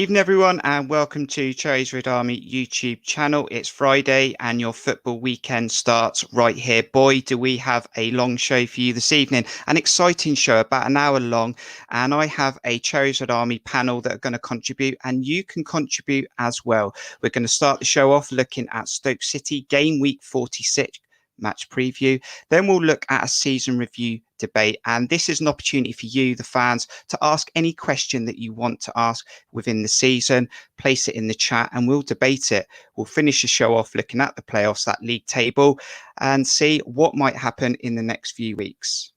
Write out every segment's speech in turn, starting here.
Evening everyone and welcome to Cherries Red Army YouTube channel. It's Friday and your football weekend starts right here. Boy, do we have a long show for you this evening. An exciting show, about an hour long. And I have a Cherries Red Army panel that are going to contribute, and you can contribute as well. We're going to start the show off looking at Stoke City game week 46 match preview. Then we'll look at a season review debate, and this is an opportunity for you, the fans, to ask any question that you want to ask within the season. Place it in the chat and we'll debate it. We'll finish the show off looking at the playoffs, that league table, and see what might happen in the next few weeks.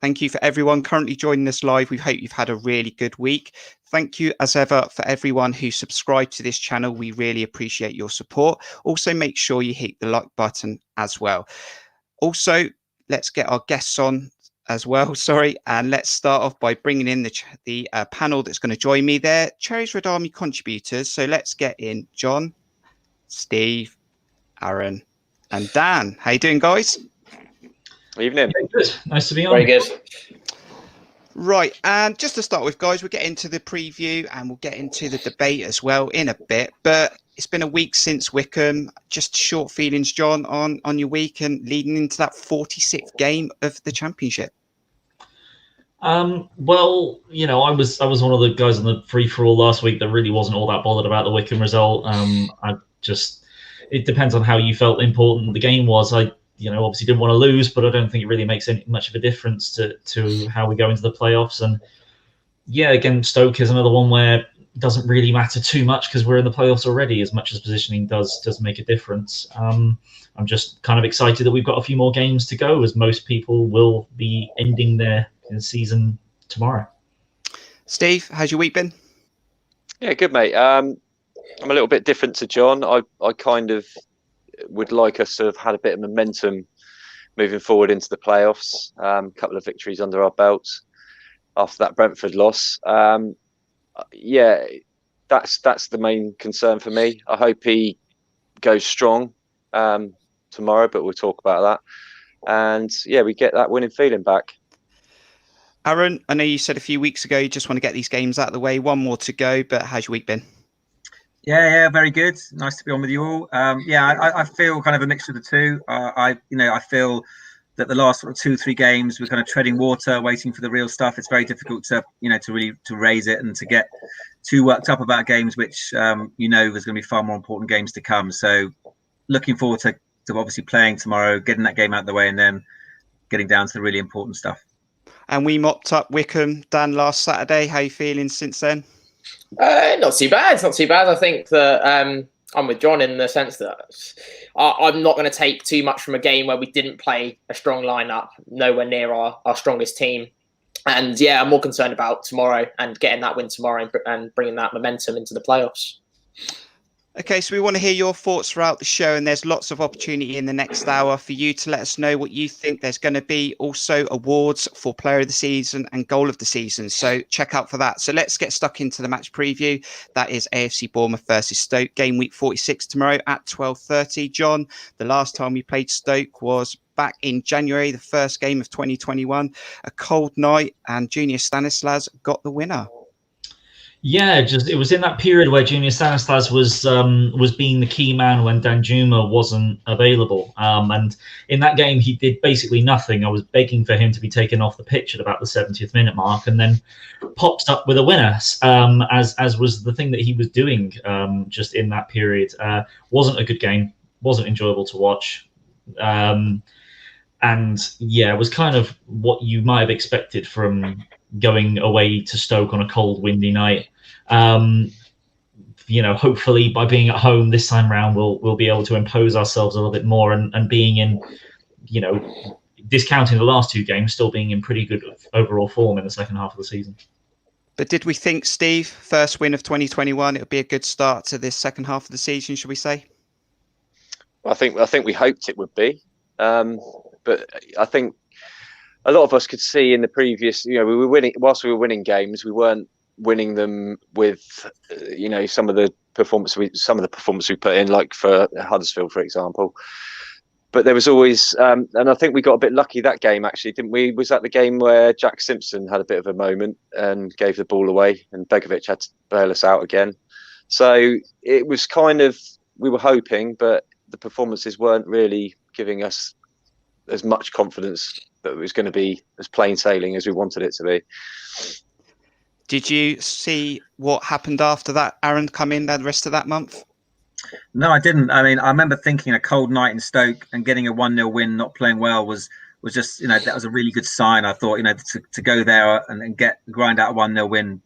Thank you for everyone currently joining us live. We hope you've had a really good week. Thank you as ever for everyone who subscribed to this channel. We really appreciate your support. Also, make sure you hit the like button as well. Also, let's get our guests on as well. And let's start off by bringing in the panel that's going to join me there. Cherries Red Army contributors. So let's get in John, Steve, Aaron, and Dan. How you doing, guys? Evening. Yeah, good. Nice to be on. Very good. Right, and just to start with, guys, we'll get into the preview and we'll get into the debate as well in a bit. But it's been a week since Wycombe. Just short feelings, John, on your week and leading into that 46th game of the Championship. Well, you know, I was one of the guys on the free for all last week that really wasn't all that bothered about the Wycombe result. It depends on how you felt important the game was. I obviously didn't want to lose, but I don't think it really makes much of a difference to how we go into the playoffs. And yeah, again, Stoke is another one where it doesn't really matter too much because we're in the playoffs already, as much as positioning does make a difference. I'm just kind of excited that we've got a few more games to go, as most people will be ending their season tomorrow. Steve, how's your week been? Yeah, good, mate. I'm a little bit different to John. I kind of would like us to have had a bit of momentum moving forward into the playoffs. A couple of victories under our belts after that Brentford loss. Yeah, that's the main concern for me. I hope he goes strong tomorrow, but we'll talk about that. And yeah, we get that winning feeling back. Aaron, I know you said a few weeks ago you just want to get these games out of the way. One more to go, but how's your week been? Yeah, very good. Nice to be on with you all. I feel kind of a mixture of the two. I feel that the last sort of 2-3 games we're kind of treading water, waiting for the real stuff. It's very difficult to really raise it and to get too worked up about games which there's going to be far more important games to come. So looking forward to obviously playing tomorrow, getting that game out of the way, and then getting down to the really important stuff. And we mopped up Wycombe, Dan, last Saturday. How are you feeling since then? Not too bad. I think that I'm with John in the sense that I'm not going to take too much from a game where we didn't play a strong lineup, nowhere near our strongest team. And yeah, I'm more concerned about tomorrow and getting that win tomorrow and bringing that momentum into the playoffs. Okay, so we want to hear your thoughts throughout the show, and there's lots of opportunity in the next hour for you to let us know what you think. There's going to be also awards for Player of the Season and Goal of the Season, so check out for that. So let's get stuck into the match preview. That is AFC Bournemouth versus Stoke, game week 46 tomorrow at 12:30. John, the last time we played Stoke was back in January, the first game of 2021. A cold night, and Junior Stanislas got the winner. Yeah, it was in that period where Junior Stanislas was being the key man when Danjuma wasn't available. And in that game, he did basically nothing. I was begging for him to be taken off the pitch at about the 70th minute mark, and then pops up with a winner, as was the thing that he was doing just in that period. Wasn't a good game, wasn't enjoyable to watch. And yeah, it was kind of what you might have expected from going away to Stoke on a cold, windy night. Hopefully by being at home this time round, we'll be able to impose ourselves a little bit more and being in, discounting the last 2 games, still being in pretty good overall form in the second half of the season. But did we think, Steve, first win of 2021, it would be a good start to this second half of the season, should we say? I think we hoped it would be, but I think a lot of us could see in the previous, we were winning whilst we were winning games. We weren't winning them with, some of the performance we put in, like for Huddersfield, for example. but there was always, and I think we got a bit lucky that game actually, didn't we? Was that the game where Jack Simpson had a bit of a moment and gave the ball away, and Begovic had to bail us out again? So it was kind of, we were hoping, but the performances weren't really giving us as much confidence that it was going to be as plain sailing as we wanted it to be. Did you see what happened after that, Aaron, come in the rest of that month? No, I didn't. I mean, I remember thinking a cold night in Stoke and getting a 1-0 win, not playing well, was just, that was a really good sign. I thought, to go there and grind out a 1-0 win,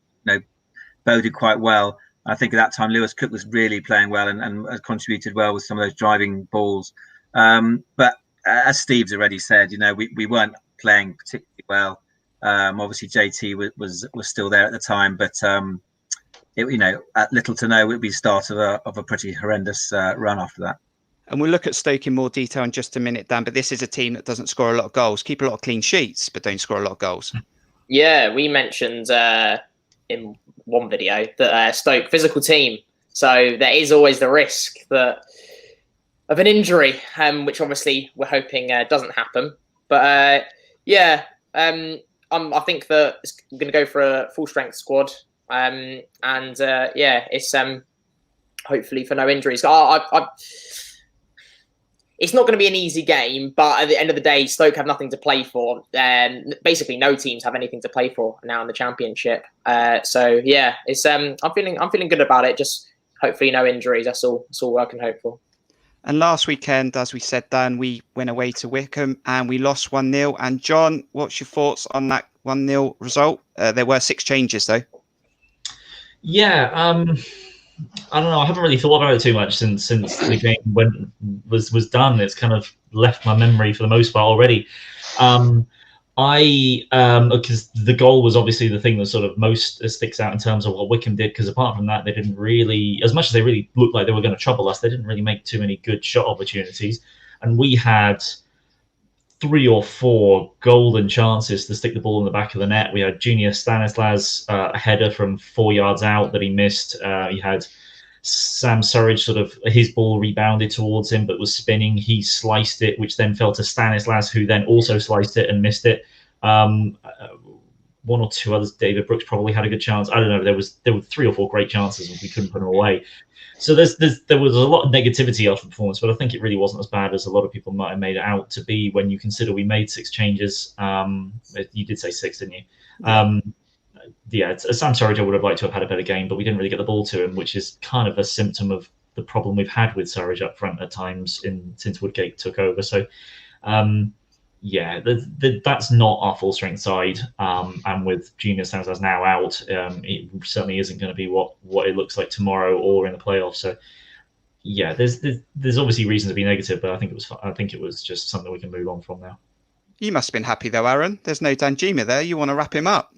boded quite well. I think at that time Lewis Cook was really playing well and contributed well with some of those driving balls. But as Steve's already said, we weren't playing particularly well. Obviously JT was still there at the time, but at little to no, it would be the start of a pretty horrendous run after that. And we'll look at Stoke in more detail in just a minute, Dan, but this is a team that doesn't score a lot of goals, keep a lot of clean sheets, but don't score a lot of goals. Yeah, we mentioned in one video that Stoke, physical team. So there is always the risk of an injury, which obviously we're hoping doesn't happen. But I think that it's going to go for a full strength squad. It's hopefully for no injuries. It's not going to be an easy game, but at the end of the day, Stoke have nothing to play for. Basically, no teams have anything to play for now in the Championship. I'm feeling good about it. Just hopefully no injuries. That's all I can hope for. And last weekend, as we said, Dan, we went away to Wickham and we lost 1-0. And John, what's your thoughts on that 1-0 result? There were 6 changes though. Yeah, I don't know. I haven't really thought about it too much since the game was done. It's kind of left my memory for the most part already. Because the goal was obviously the thing that sort of most sticks out in terms of what Wickham did. Because apart from that, they didn't really, as much as they really looked like they were going to trouble us, they didn't really make too many good shot opportunities. And we had 3 or 4 golden chances to stick the ball in the back of the net. We had Junior Stanislas, a header from 4 yards out that he missed. He had Sam Surridge, sort of his ball rebounded towards him but was spinning. He sliced it, which then fell to Stanislas, who then also sliced it and missed it. 1 or 2 others. David Brooks probably had a good chance. I don't know. There were 3 or 4 great chances and we couldn't put them away. So there was a lot of negativity after the performance, but I think it really wasn't as bad as a lot of people might have made it out to be when you consider we made 6 changes. You did say 6, didn't you? Sam Surridge, I would have liked to have had a better game, but we didn't really get the ball to him, which is kind of a symptom of the problem we've had with Surridge up front at times since Woodgate took over. So, that's not our full strength side. And with Junior Stanislas now out, it certainly isn't going to be what it looks like tomorrow or in the playoffs. So, yeah, there's obviously reason to be negative, but I think it was just something we can move on from now. You must have been happy though, Aaron. There's no Danjuma there. You want to wrap him up?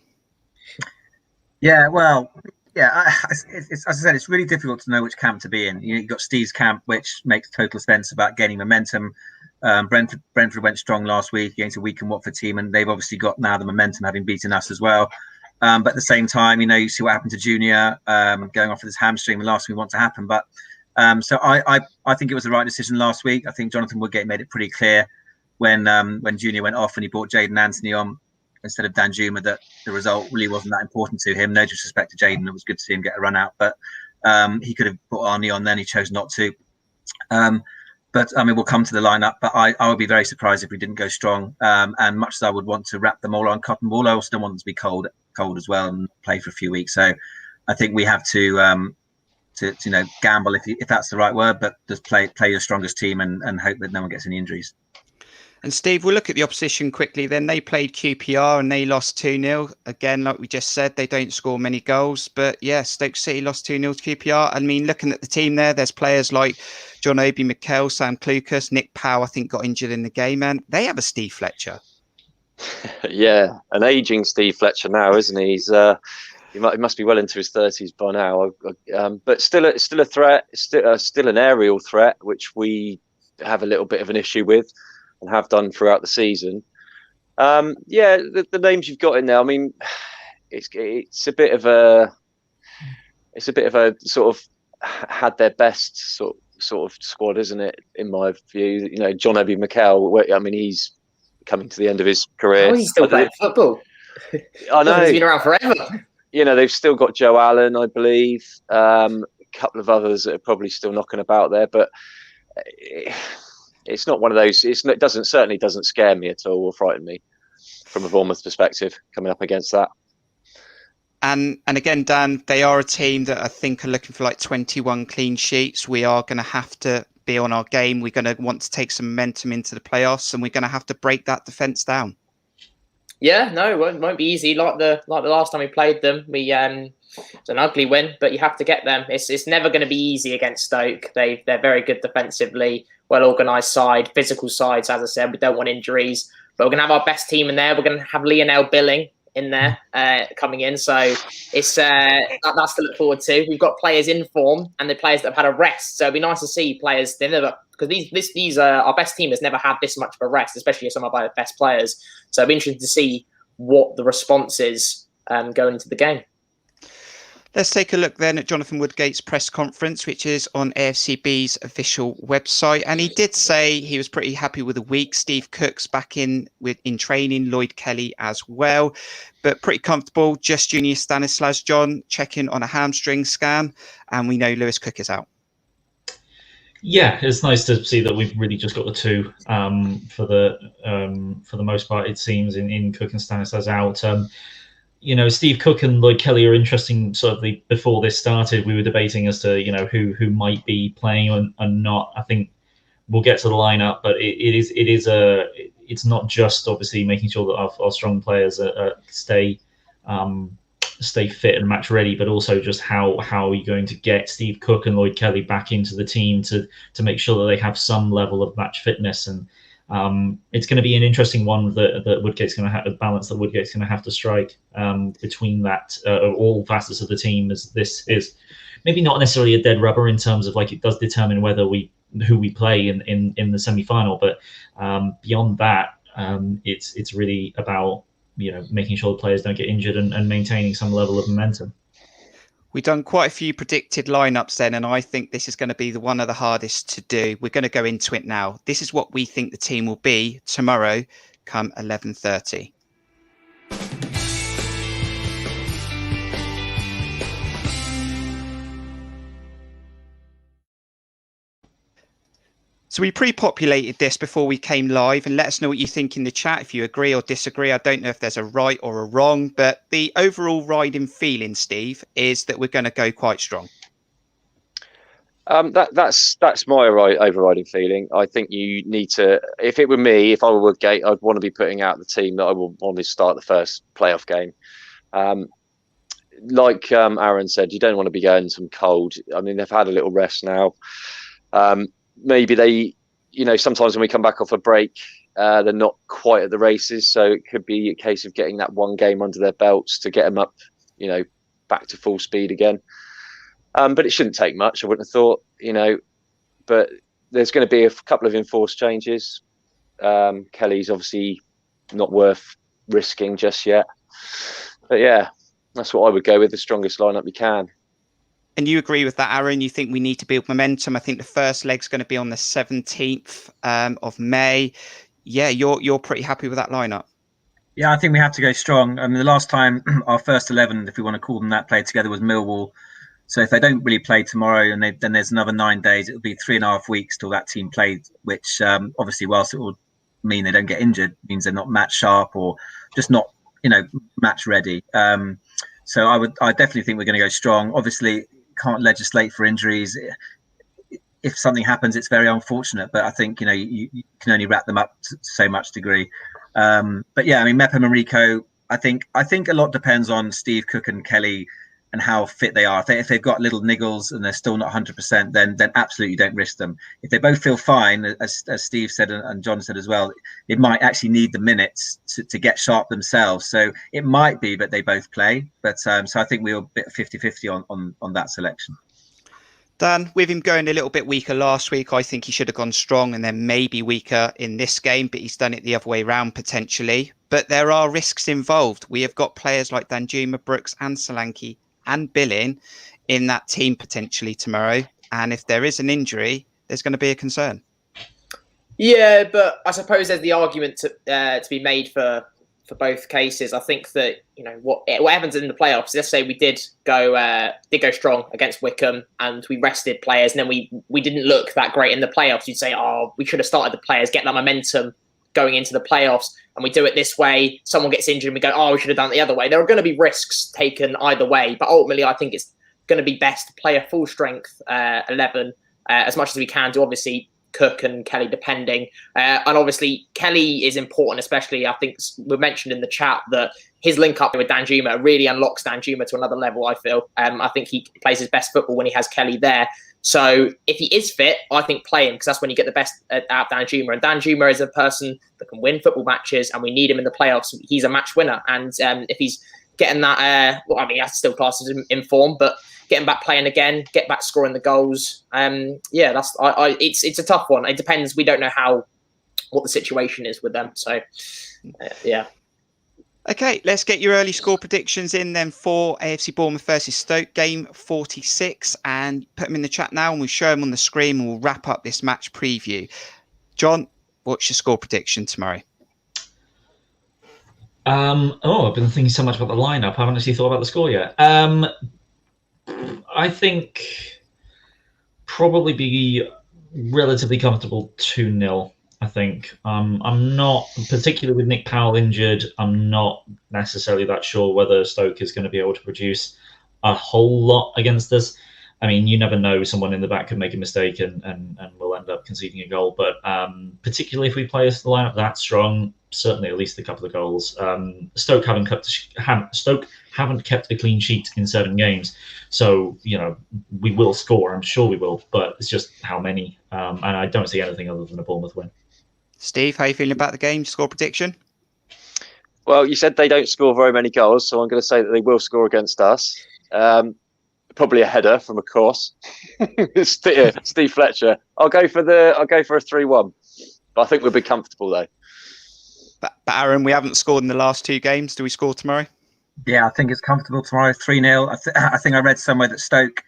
Yeah, well, as I said, it's really difficult to know which camp to be in. You've got Steve's camp, which makes total sense about gaining momentum. Brentford went strong last week against a weak and Watford team, and they've obviously got now the momentum, having beaten us as well. But at the same time, you see what happened to Junior going off with his hamstring. The last thing we want to happen. But so I think it was the right decision last week. I think Jonathan Woodgate made it pretty clear when Junior went off and he brought Jayden Anthony on instead of Danjuma that the result really wasn't that important to him. No disrespect to Jayden, it was good to see him get a run out, but he could have put Arnie on then. He chose not to. But I mean, we'll come to the lineup. But I would be very surprised if we didn't go strong. And much as I would want to wrap them all on cotton wool, I also don't want them to be cold as well and play for a few weeks. So I think we have to gamble if that's the right word, but just play your strongest team and hope that no one gets any injuries. And Steve, we'll look at the opposition quickly. Then they played QPR and they lost 2-0. Again, like we just said, they don't score many goals. But yeah, Stoke City lost 2-0 to QPR. I mean, looking at the team there's players like John Obi Mikel, Sam Clucas, Nick Powell, I think got injured in the game. And they have a Steve Fletcher. Yeah, an ageing Steve Fletcher now, isn't he? He's he must be well into his 30s by now. But still a threat, still an aerial threat, which we have a little bit of an issue with. And have done throughout the season. The names you've got in there. I mean, it's a bit of a sort of had their best sort of sort of squad, isn't it? In my view, John Obi Mikel. I mean, he's coming to the end of his career. How is he still playing football? I know He's been around forever. They've still got Joe Allen, I believe. A couple of others that are probably still knocking about there, but it's not one of those. It certainly doesn't scare me at all or frighten me from a Bournemouth perspective coming up against that. And again, Dan, they are a team that I think are looking for like 21 clean sheets. We are going to have to be on our game. We're going to want to take some momentum into the playoffs, and we're going to have to break that defence down. Yeah, no, it won't be easy. Like the last time we played them, it's an ugly win, but you have to get them. It's never going to be easy against Stoke. They're very good defensively, well organised side, physical sides. As I said, we don't want injuries, but we're going to have our best team in there. We're going to have Lionel Billing in there coming in, so it's that's to look forward to. We've got players in form and the players that have had a rest, so it'd be nice to see players. They never, because these our best team has never had this much of a rest, especially some of our best players. So it'd be interesting to see what the response is going into the game. Let's take a look then at Jonathan Woodgate's press conference, which is on AFCB's official website. And he did say he was pretty happy with the week. Steve Cook's back in training, Lloyd Kelly as well, but pretty comfortable. Just Junior Stanislas, John, checking on a hamstring scan. And we know Lewis Cook is out. Yeah, it's nice to see that we've really just got the two for the most part, it seems, in Cook and Stanislas out. Steve Cook and Lloyd Kelly are interesting. Sort of before this started, we were debating as to who might be playing and not. I think we'll get to the lineup, but it's not just obviously making sure that our strong players stay fit and match ready, but also just how are you going to get Steve Cook and Lloyd Kelly back into the team to make sure that they have some level of match fitness. And it's going to be an interesting one that Woodgate's going to have, a balance that Woodgate's going to have to strike between that all facets of the team, as this is maybe not necessarily a dead rubber in terms of like it does determine who we play in the semi-final, but beyond that, it's really about making sure the players don't get injured and maintaining some level of momentum. We've done quite a few predicted lineups then, and I think this is going to be one of the hardest to do. We're going to go into it now. This is what we think the team will be tomorrow come 11:30. So we pre-populated this before we came live, and let us know what you think in the chat, if you agree or disagree. I don't know if there's a right or a wrong, but the overall riding feeling, Steve, is that we're going to go quite strong. That's my overriding feeling. I think you need to, if it were me, if I were Woodgate, I'd want to be putting out the team that I will want to start the first playoff game. Like Aaron said, you don't want to be going some cold. I mean, they've had a little rest now. Maybe they, sometimes when we come back off a break, they're not quite at the races. So it could be a case of getting that one game under their belts to get them up, back to full speed again. But it shouldn't take much, I wouldn't have thought, but there's going to be a couple of enforced changes. Kelly's obviously not worth risking just yet. But yeah, that's what I would go with, the strongest lineup we can. And you agree with that, Aaron? You think we need to build momentum? I think the first leg's going to be on the 17th of May. Yeah, you're pretty happy with that lineup? Yeah, I think we have to go strong. I mean, the last time our first 11, if we want to call them that, played together was Millwall. So if they don't really play tomorrow, and then there's another 9 days, it'll be 3.5 weeks till that team played, which obviously, whilst it will mean they don't get injured, means they're not match sharp or just not, match ready. So I definitely think we're going to go strong. Obviously, can't legislate for injuries. If something happens, it's very unfortunate, but I think you can only wrap them up to so much degree. But yeah, I mean, Mepham and Rico, I think a lot depends on Steve Cook and Kelly and how fit they are. If they've got little niggles and they're still not 100%, then absolutely don't risk them. If they both feel fine, as Steve said and John said as well, it might actually need the minutes to get sharp themselves. So it might be that they both play. But so I think we were a bit 50-50 on that selection. Dan, with him going a little bit weaker last week, I think he should have gone strong and then maybe weaker in this game, but he's done it the other way around potentially. But there are risks involved. We have got players like Danjuma, Brooks and Solanke and Billing in that team potentially tomorrow. And if there is an injury, there's going to be a concern. Yeah, but I suppose there's the argument to be made for both cases. I think that what happens in the playoffs. Let's say we did go strong against Wickham and we rested players, and then we didn't look that great in the playoffs. You'd say, oh, we should have started the players, get that momentum going into the playoffs, and we do it this way. Someone gets injured, and we go, oh, we should have done it the other way. There are going to be risks taken either way, but ultimately, I think it's going to be best to play a full strength 11 as much as we can to obviously Cook and Kelly depending. And obviously Kelly is important, especially I think we mentioned in the chat that his link up with Danjuma really unlocks Danjuma to another level, I feel. I think he plays his best football when he has Kelly there. So if he is fit, I think play him because that's when you get the best out of Danjuma. And Danjuma is a person that can win football matches and we need him in the playoffs. He's a match winner. And if he's getting that, that's still classes in form, but getting back playing again, get back scoring the goals. It's a tough one. It depends. We don't know what the situation is with them. So, yeah. Okay, let's get your early score predictions in then for AFC Bournemouth versus Stoke, game 46, and put them in the chat now and we'll show them on the screen and we'll wrap up this match preview. John, what's your score prediction tomorrow? I've been thinking so much about the lineup. I haven't actually thought about the score yet. I think probably be relatively comfortable 2-0. I think I'm not, particularly with Nick Powell injured, I'm not necessarily that sure whether Stoke is going to be able to produce a whole lot against us. I mean, you never know, someone in the back could make a mistake and we'll end up conceding a goal. But particularly if we play the lineup that strong, certainly at least a couple of goals. Stoke haven't kept a clean sheet in 7 games. So, we will score. I'm sure we will, but it's just how many. And I don't see anything other than a Bournemouth win. Steve, how are you feeling about the game? Score prediction? Well, you said they don't score very many goals, so I'm going to say that they will score against us. Probably a header from a course. Steve Fletcher. I'll go for a 3-1. But I think we'll be comfortable though. But Aaron, we haven't scored in the last 2 games. Do we score tomorrow? Yeah, I think it's comfortable tomorrow, 3-0. I think I read somewhere that Stoke,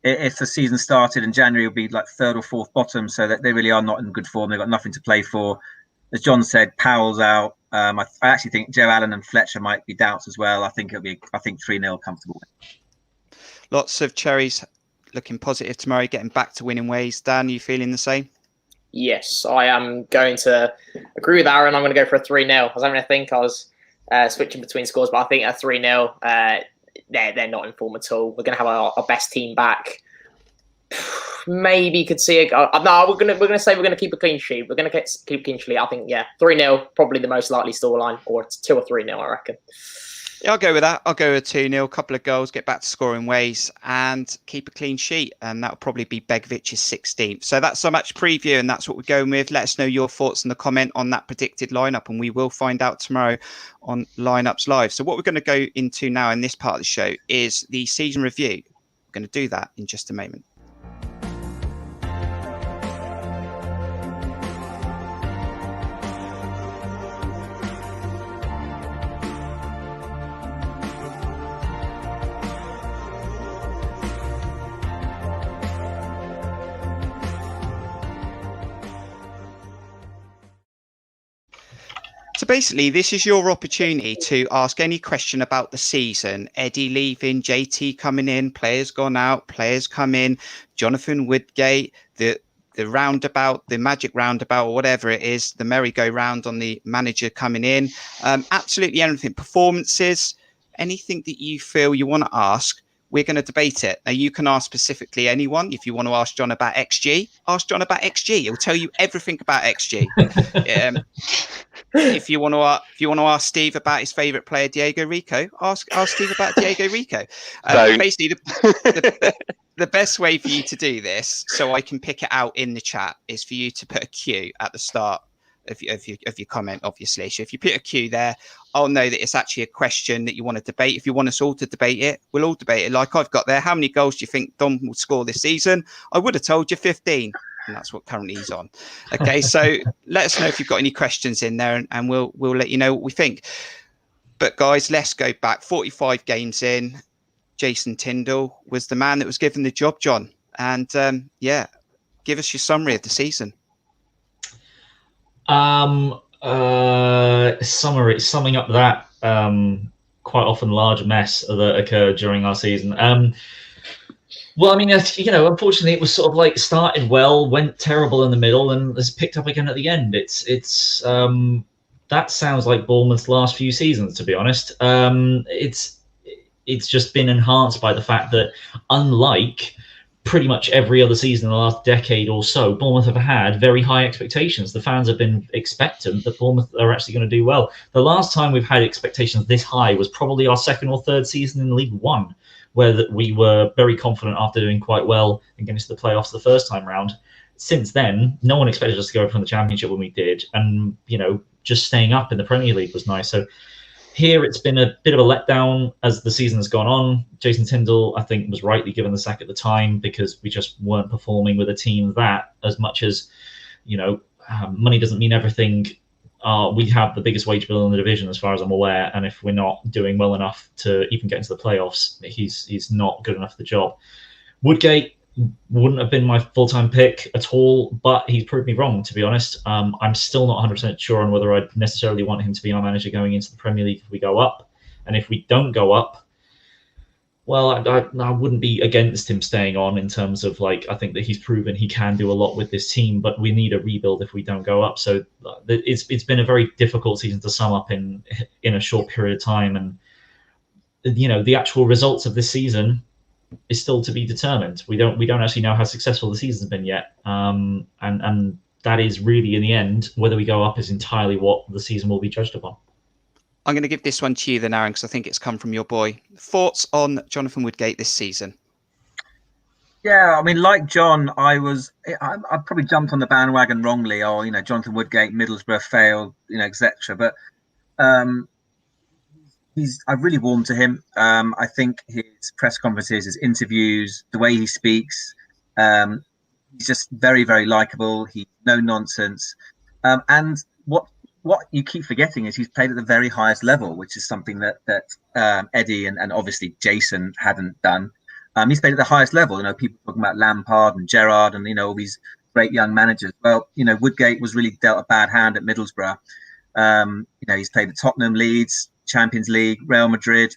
if the season started in January, will be like 3rd or 4th bottom, so that they really are not in good form. They've got nothing to play for. As John said, Powell's out. I actually think Joe Allen and Fletcher might be doubts as well. I think 3-0 comfortable. Lots of Cherries looking positive tomorrow, getting back to winning ways. Dan, are you feeling the same? Yes, I am going to agree with Aaron. I'm going to go for a 3-0. I was having to think. I was switching between scores, but I think a 3-0. They're not in form at all. We're going to have our best team back. Maybe could see a goal. No, we're going to say we're going to keep a clean sheet. We're going to keep a clean sheet. I think 3-0 probably the most likely scoreline, or it's 2 or 3-0. I reckon. Yeah, I'll go with that. I'll go with 2-0, couple of goals, get back to scoring ways and keep a clean sheet. And that'll probably be Begovic's 16th. So that's so much preview and that's what we're going with. Let us know your thoughts in the comment on that predicted lineup and we will find out tomorrow on Lineups Live. So what we're going to go into now in this part of the show is the season review. We're going to do that in just a moment. So basically, this is your opportunity to ask any question about the season. Eddie leaving, JT coming in, players gone out, players come in, Jonathan Woodgate, the roundabout, the magic roundabout, or whatever it is, the merry-go-round on the manager coming in. Absolutely anything. Performances, anything that you feel you want to ask, we're going to debate it. Now, you can ask specifically anyone. If you want to ask John about XG, ask John about XG. He'll tell you everything about XG. If you want to ask Steve about his favourite player, Diego Rico, ask Steve about Diego Rico. Basically, the best way for you to do this, so I can pick it out in the chat, is for you to put a Q at the start of your comment, obviously. So if you put a Q there, I'll know that it's actually a question that you want to debate. If you want us all to debate it, we'll all debate it. Like I've got there, how many goals do you think Dom will score this season? I would have told you 15. And that's what currently he's on. Okay, so let us know if you've got any questions in there and we'll let you know what we think. But guys, let's go back. 45 games in, Jason Tindall was the man that was given the job, John. And give us your summary of the season. Summing up that quite often large mess that occurred during our season. Well, I mean, unfortunately, it was sort of like started well, went terrible in the middle, and has picked up again at the end. It's that sounds like Bournemouth's last few seasons, to be honest. It's just been enhanced by the fact that, unlike pretty much every other season in the last decade or so, Bournemouth have had very high expectations. The fans have been expectant that Bournemouth are actually going to do well. The last time we've had expectations this high was probably our second or third season in League One, where we were very confident after doing quite well and getting to the playoffs the first time round. Since then, no one expected us to go from the Championship when we did, and just staying up in the Premier League was nice. So here it's been a bit of a letdown as the season has gone on. Jason Tindall, I think, was rightly given the sack at the time because we just weren't performing with a team that, as much as money doesn't mean everything. We have the biggest wage bill in the division, as far as I'm aware, and if we're not doing well enough to even get into the playoffs, he's not good enough for the job. Woodgate wouldn't have been my full-time pick at all, but he's proved me wrong, to be honest. I'm still not 100% sure on whether I'd necessarily want him to be our manager going into the Premier League if we go up. And if we don't go up, well, I wouldn't be against him staying on in terms of, I think that he's proven he can do a lot with this team, but we need a rebuild if we don't go up. So it's been a very difficult season to sum up in a short period of time. And, the actual results of this season is still to be determined. We don't actually know how successful the season's been yet. And that is really, in the end, whether we go up is entirely what the season will be judged upon. I'm going to give this one to you then, Aaron, because I think it's come from your boy. Thoughts on Jonathan Woodgate this season? Yeah, I mean, like John, I probably jumped on the bandwagon wrongly. Jonathan Woodgate, Middlesbrough failed, etc. But I've really warmed to him. I think his press conferences, his interviews, the way he speaks, he's just very, very likable. He's no nonsense. And what you keep forgetting is he's played at the very highest level, which is something that Eddie and obviously Jason hadn't done. He's played at the highest level. People talking about Lampard and Gerrard and all these great young managers. Well, Woodgate was really dealt a bad hand at Middlesbrough. He's played at Tottenham, Leeds, Champions League, Real Madrid,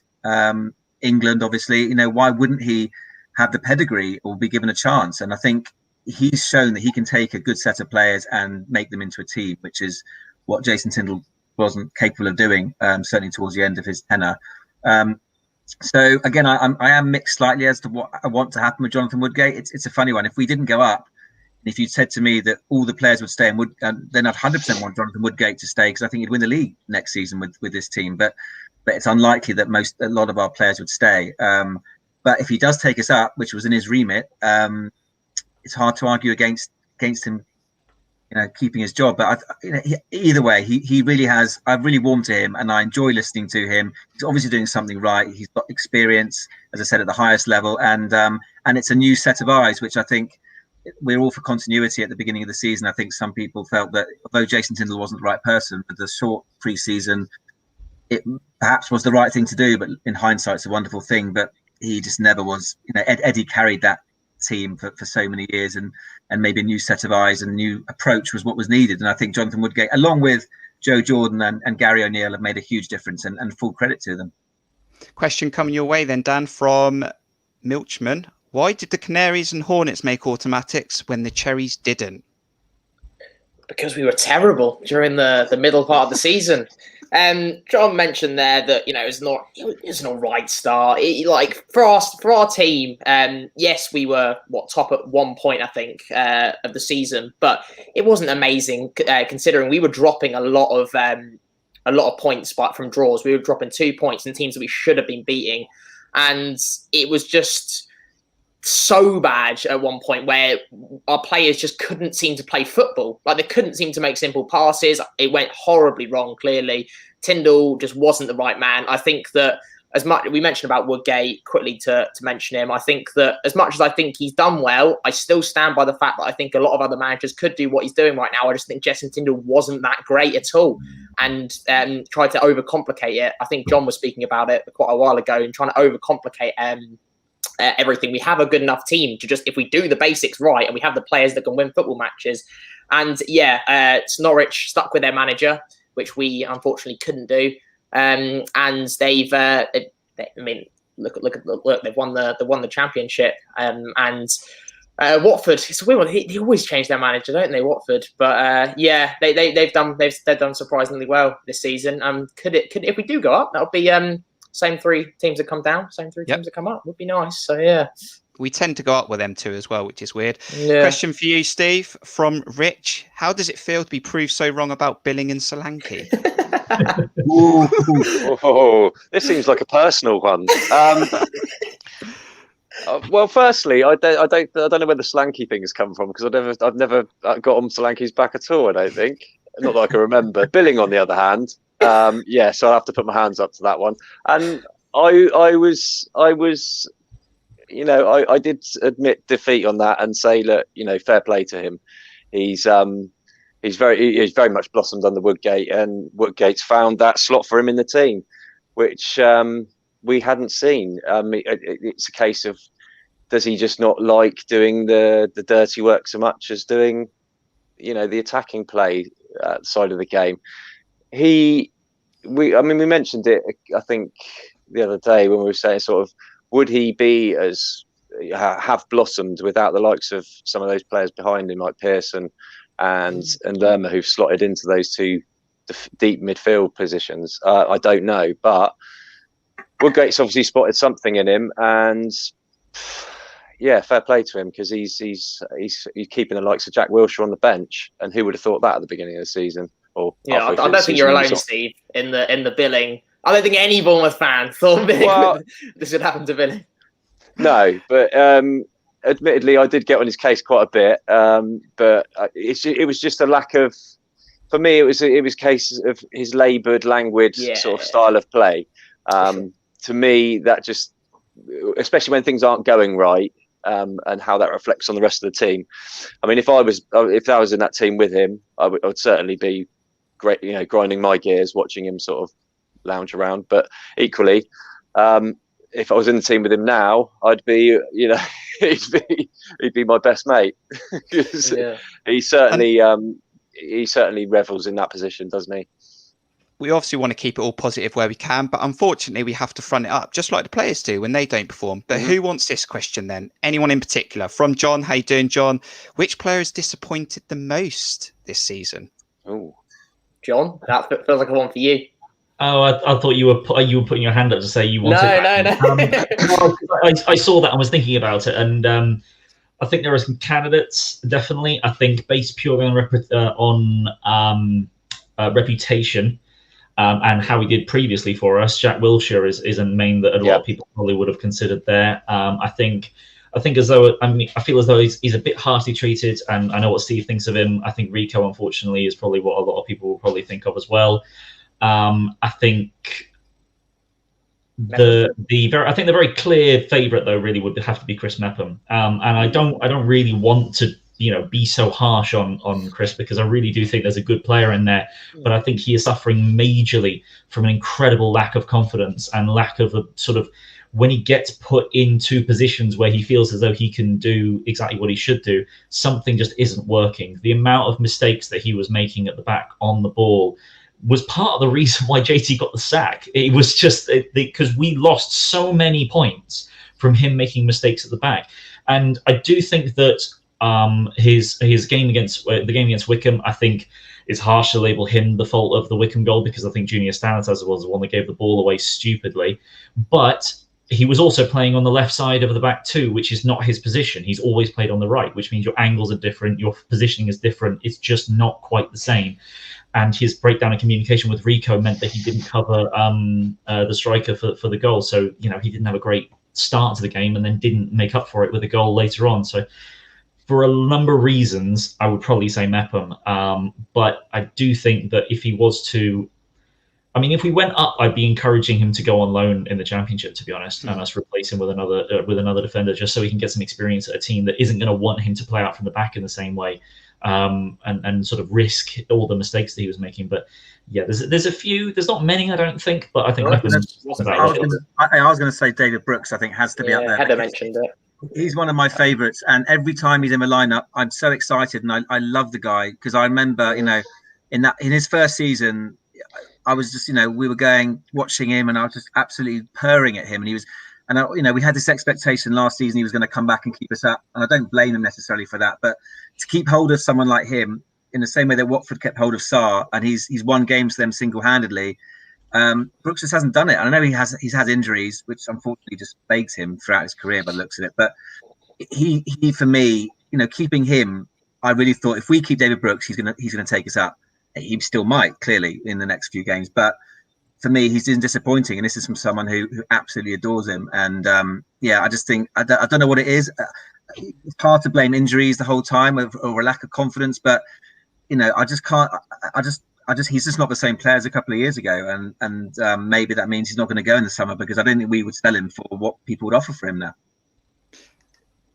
England. Obviously, why wouldn't he have the pedigree or be given a chance? And I think he's shown that he can take a good set of players and make them into a team, which is what Jason Tindall wasn't capable of doing, certainly towards the end of his tenure. So again, I am mixed slightly as to what I want to happen with Jonathan Woodgate. It's a funny one. If we didn't go up, if you said to me that all the players would stay, then I'd 100% want Jonathan Woodgate to stay because I think he'd win the league next season with this team. But it's unlikely that a lot of our players would stay. But if he does take us up, which was in his remit, it's hard to argue against him, keeping his job. But either way, he really has. I've really warmed to him, and I enjoy listening to him. He's obviously doing something right. He's got experience, as I said, at the highest level, and it's a new set of eyes, which I think we're all for continuity at the beginning of the season. I think some people felt that although Jason Tindall wasn't the right person for the short pre-season, it perhaps was the right thing to do. But in hindsight, it's a wonderful thing. But he just never was. Eddie carried that team for so many years, and maybe a new set of eyes and new approach was what was needed. And I think Jonathan Woodgate, along with Joe Jordan and Gary O'Neill, have made a huge difference, and full credit to them. Question coming your way then, Dan, from Milchman. Why did the Canaries and Hornets make automatics when the Cherries didn't? Because we were terrible during the middle part of the season. John mentioned there that it's an all right start. For our team, yes, we were top at 1 point, I think, of the season, but it wasn't amazing considering we were dropping a lot of points from draws. We were dropping 2 points in teams that we should have been beating, and it was just so bad at one point where our players just couldn't seem to play football. They couldn't seem to make simple passes. It went horribly wrong, clearly. Tindall just wasn't the right man. I think that as much we mentioned about Woodgate, quickly to mention him, I think that as much as I think he's done well, I still stand by the fact that I think a lot of other managers could do what he's doing right now. I just think Jason Tindall wasn't that great at all and tried to overcomplicate it. I think John was speaking about it quite a while ago and trying to overcomplicate everything. We have a good enough team to just, if we do the basics right and we have the players that can win football matches. And it's Norwich stuck with their manager, which we unfortunately couldn't do. And they've, look, they've won the championship. And Watford, it's a weird one. They always change their manager, don't they, Watford? But they've done surprisingly well this season. Could if we do go up, that'll be same 3 teams that come down, same 3 teams that come up. Would be nice. So yeah. We tend to go up with them too as well, which is weird. Yeah. Question for you, Steve, from Rich. How does it feel to be proved so wrong about Billing and Solanke? Oh, this seems like a personal one. Well, firstly, I don't know where the Solanke thing has come from, because I've never got on Solanke's back at all. I don't think, not that I can remember. Billing, on the other hand, so I'll have to put my hands up to that one. And I did admit defeat on that and say, look, fair play to him. He's very much blossomed under Woodgate, and Woodgate's found that slot for him in the team, which we hadn't seen. It's a case of, does he just not like doing the dirty work so much as doing, the attacking play side of the game? We mentioned it, I think, the other day when we were saying sort of, would he be have blossomed without the likes of some of those players behind him, like Pearson and Lerma, who've slotted into those 2 deep midfield positions? I don't know, but Woodgate's obviously spotted something in him, and fair play to him, because he's keeping the likes of Jack Wilshere on the bench, and who would have thought that at the beginning of the season? Or I don't think you're alone, Steve, in the Billing. I don't think any Bournemouth fan thought this would happen to Billing. No, but admittedly, I did get on his case quite a bit. But it was just a lack of, for me, it was cases of his laboured, languid sort of style of play. To me, that just, especially when things aren't going right, and how that reflects on the rest of the team. I mean, if I was in that team with him, I would certainly be great, grinding my gears, watching him sort of lounge around. But equally, if I was in the team with him now, I'd be, he'd be my best mate. He certainly revels in that position, doesn't he? We obviously want to keep it all positive where we can, but unfortunately we have to front it up, just like the players do when they don't perform. But who wants this question then? Anyone in particular? From John. How you doing, John? Which player has disappointed the most this season? Oh, John, that feels like a one for you. Oh, I thought you were putting your hand up to say you wanted. No. I saw that and was thinking about it, and I think there are some candidates. Definitely, I think based purely on reputation. And how he did previously for us, Jack Wilshere is a name that a lot of people probably would have considered there. I think as though, I feel as though he's a bit harshly treated, and I know what Steve thinks of him. I think Rico, unfortunately, is probably what a lot of people will probably think of as well. I think the very clear favourite though really would have to be Chris Mepham, and I don't really want to be so harsh on Chris, because I really do think there's a good player in there, but I think he is suffering majorly from an incredible lack of confidence and lack of a sort of, when he gets put into positions where he feels as though he can do exactly what he should do, something just isn't working. The amount of mistakes that he was making at the back on the ball was part of the reason why JT got the sack. It was just because we lost so many points from him making mistakes at the back. And I do think that his game against Wycombe, I think it's harsh to label him the fault of the Wycombe goal, because I think Junior Stanitas was the one that gave the ball away stupidly. But he was also playing on the left side of the back too, which is not his position. He's always played on the right, which means your angles are different, your positioning is different. It's just not quite the same. And his breakdown of communication with Rico meant that he didn't cover the striker for the goal. So, he didn't have a great start to the game, and then didn't make up for it with a goal later on. So for a number of reasons, I would probably say Mepham. But I do think that if he was to, if we went up, I'd be encouraging him to go on loan in the Championship, to be honest, and us replace him with another defender, just so he can get some experience at a team that isn't going to want him to play out from the back in the same way. and sort of risk all the mistakes that he was making. But yeah, there's a few. There's not many, I don't think, but I think I was going to say David Brooks. I think has to be up there. Heather mentioned it. He's one of my favourites, and every time he's in my lineup, I'm so excited, and I love the guy because I remember, in his first season, I was just, we were watching him, and I was just absolutely purring at him, and he was, and we had this expectation last season he was going to come back and keep us up, and I don't blame him necessarily for that, but to keep hold of someone like him in the same way that Watford kept hold of Sarr, and he's won games for them single-handedly. Brooks just hasn't done it. I know he's had injuries, which unfortunately just plagues him throughout his career by the looks of it. But he for me, keeping him, I really thought if we keep David Brooks, he's gonna take us up. He still might, clearly, in the next few games. But for me, he's been disappointing, and this is from someone who absolutely adores him. And I just think I don't know what it is. It's hard to blame injuries the whole time or a lack of confidence, but I just can't. He's just not the same player as a couple of years ago, and maybe that means he's not going to go in the summer because I don't think we would sell him for what people would offer for him now.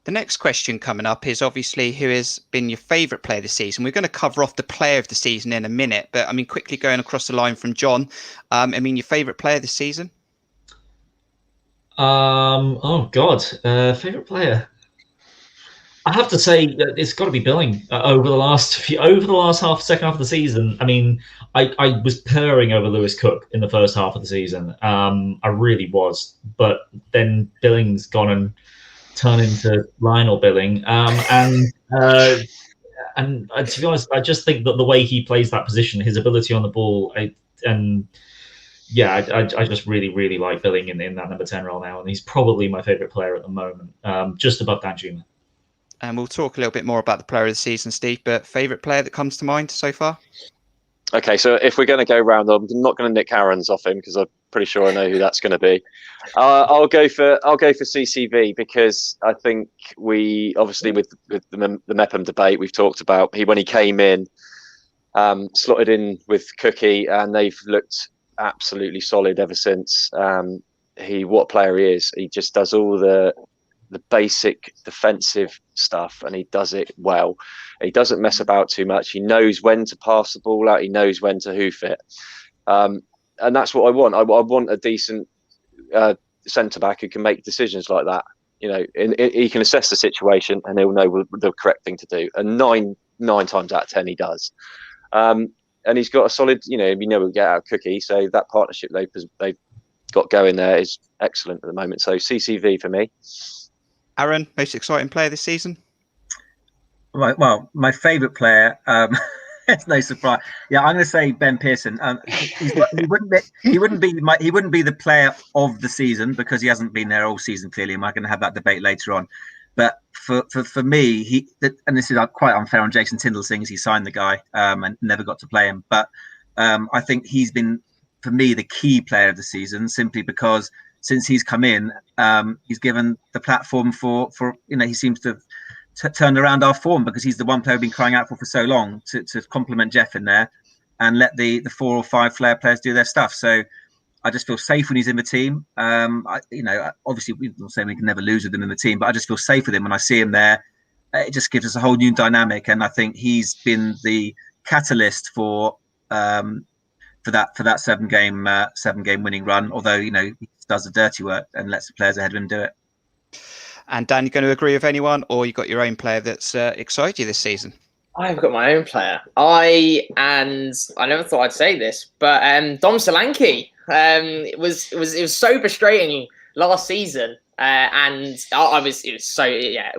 The next question coming up is obviously who has been your favourite player this season. We're going to cover off the player of the season in a minute, but quickly going across the line from John, your favourite player this season? Favourite player. I have to say it's got to be Billing over the last second half of the season. I was purring over Lewis Cook in the first half of the season. I really was, but then Billing's gone and turned into Lionel Billing. And to be honest, I just think that the way he plays that position, his ability on the ball, I just really, really like Billing in that number 10 role now, and he's probably my favourite player at the moment, just above Danjuma. And we'll talk a little bit more about the player of the season, Steve, but favourite player that comes to mind so far? Okay, so if we're going to go round, I'm not going to nick Aaron's off him because I'm pretty sure I know who that's going to be. I'll go for CCV because I think we obviously with the Mepham debate we've talked about when he came in, slotted in with Cookie, and they've looked absolutely solid ever since. What player he is, he just does all the basic defensive stuff, and he does it well. He doesn't mess about too much. He knows when to pass the ball out. He knows when to hoof it, and that's what I want. I want a decent centre back who can make decisions like that. He can assess the situation and he'll know the correct thing to do. And nine times out of 10 he does. And he's got a solid. We'll get out of Cookie. So that partnership they've got going there is excellent at the moment. So CCV for me. Aaron, most exciting player this season? Right. Well, my favourite player, it's no surprise. Yeah, I'm going to say Ben Pearson. He wouldn't be the player of the season because he hasn't been there all season. Clearly, I'm going to have that debate later on. But for me, and this is quite unfair on Jason Tindall, seeing as he signed the guy and never got to play him. But I think he's been, for me, the key player of the season simply because since he's come in, he's given the platform for he seems to have turned around our form because he's the one player we've been crying out for so long to complement Jeff in there and let the 4 or 5 flair players do their stuff. So I just feel safe when he's in the team. Obviously we're not saying we can never lose with him in the team, but I just feel safe with him when I see him there. It just gives us a whole new dynamic, and I think he's been the catalyst for that 7 game winning run. Although he does the dirty work and lets the players ahead of him do it. And Dan, you going to agree with anyone, or you got your own player that's excited you this season? I've got my own player. I never thought I'd say this, but Dom Solanke. It was so frustrating last season, and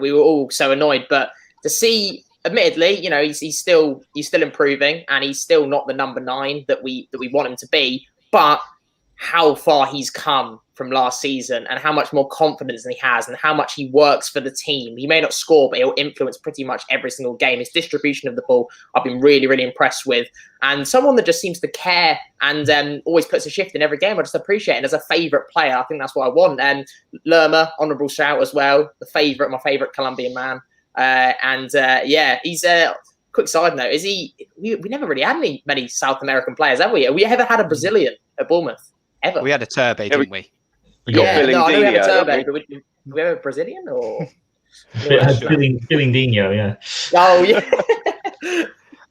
we were all so annoyed. But to see, admittedly, he's still improving, and he's still not the number 9 that we want him to be, but how far he's come from last season and how much more confidence he has and how much he works for the team. He may not score, but he'll influence pretty much every single game. His distribution of the ball, I've been really, really impressed with. And someone that just seems to care and always puts a shift in every game. I just appreciate it. And as a favourite player, I think that's what I want. And Lerma, honourable shout as well. My favourite Colombian man. He's quick side note. We never really had many South American players, have we? Have we ever had a Brazilian at Bournemouth? Ever? We had a Turbo, didn't we? I know we had a Turbo, but do we have a Brazilian or? Billingdinho, yeah. Oh yeah.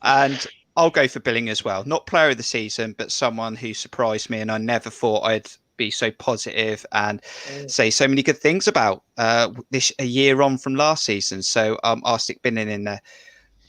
And I'll go for Billing as well. Not player of the season, but someone who surprised me, and I never thought I'd be so positive and say so many good things about this a year on from last season. So I'll stick Billing in there.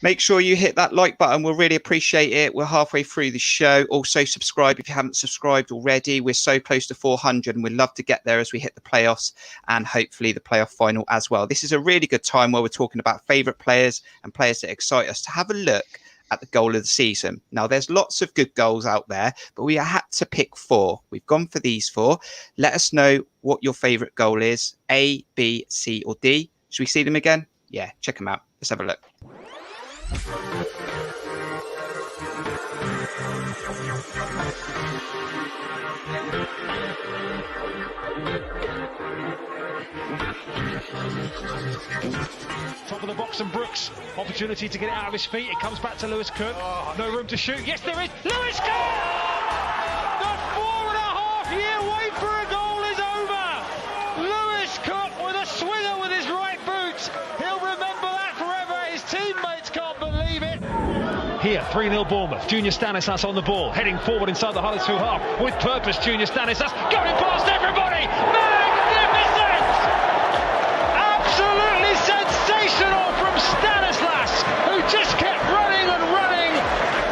Make sure you hit that like button. We'll really appreciate it. We're halfway through the show. Also subscribe if you haven't subscribed already. We're so close to 400 and we'd love to get there as we hit the playoffs and hopefully the playoff final as well. This is a really good time where we're talking about favourite players and players that excite us to have a look at the goal of the season. Now, there's lots of good goals out there, but we had to pick 4. We've gone for these 4. Let us know what your favourite goal is, A, B, C or D. Should we see them again? Yeah, check them out. Let's have a look. Top of the box and Brooks, opportunity to get it out of his feet. It comes back to Lewis Cook. No room to shoot. Yes, there is. Lewis Cook! The 4.5-year wait for a goal is over. Lewis Cook with a swinger with his right boot. He'll remember that forever. His teammates can't believe it. Here, 3-0 Bournemouth. Junior Stanislas on the ball, heading forward inside the Huddersfield half. With purpose, Junior Stanislas going past everybody. Magnificent! Absolutely sensational from Stanislas, who just kept running and running.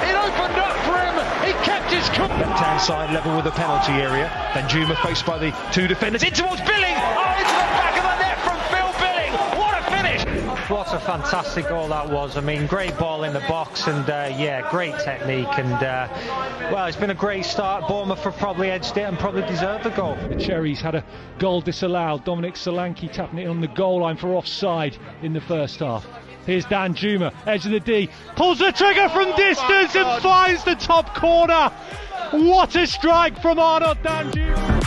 It opened up for him. He kept his cool. Left-hand side level with the penalty area. Then Juma faced by the 2 defenders. In towards Billing. Oh, into the back of the net from Phil Billing. What a finish. What a fantastic goal that was. I mean, great ball in the box and, yeah, great technique. And, well, it's been a great start. Bournemouth have probably edged it and probably deserved the goal. The Cherries had a goal disallowed. Dominic Solanke tapping it on the goal line for offside in the first half. Here's Dan Juma, edge of the D, pulls the trigger from distance and finds the top corner. What a strike from Arnold Dan Juma.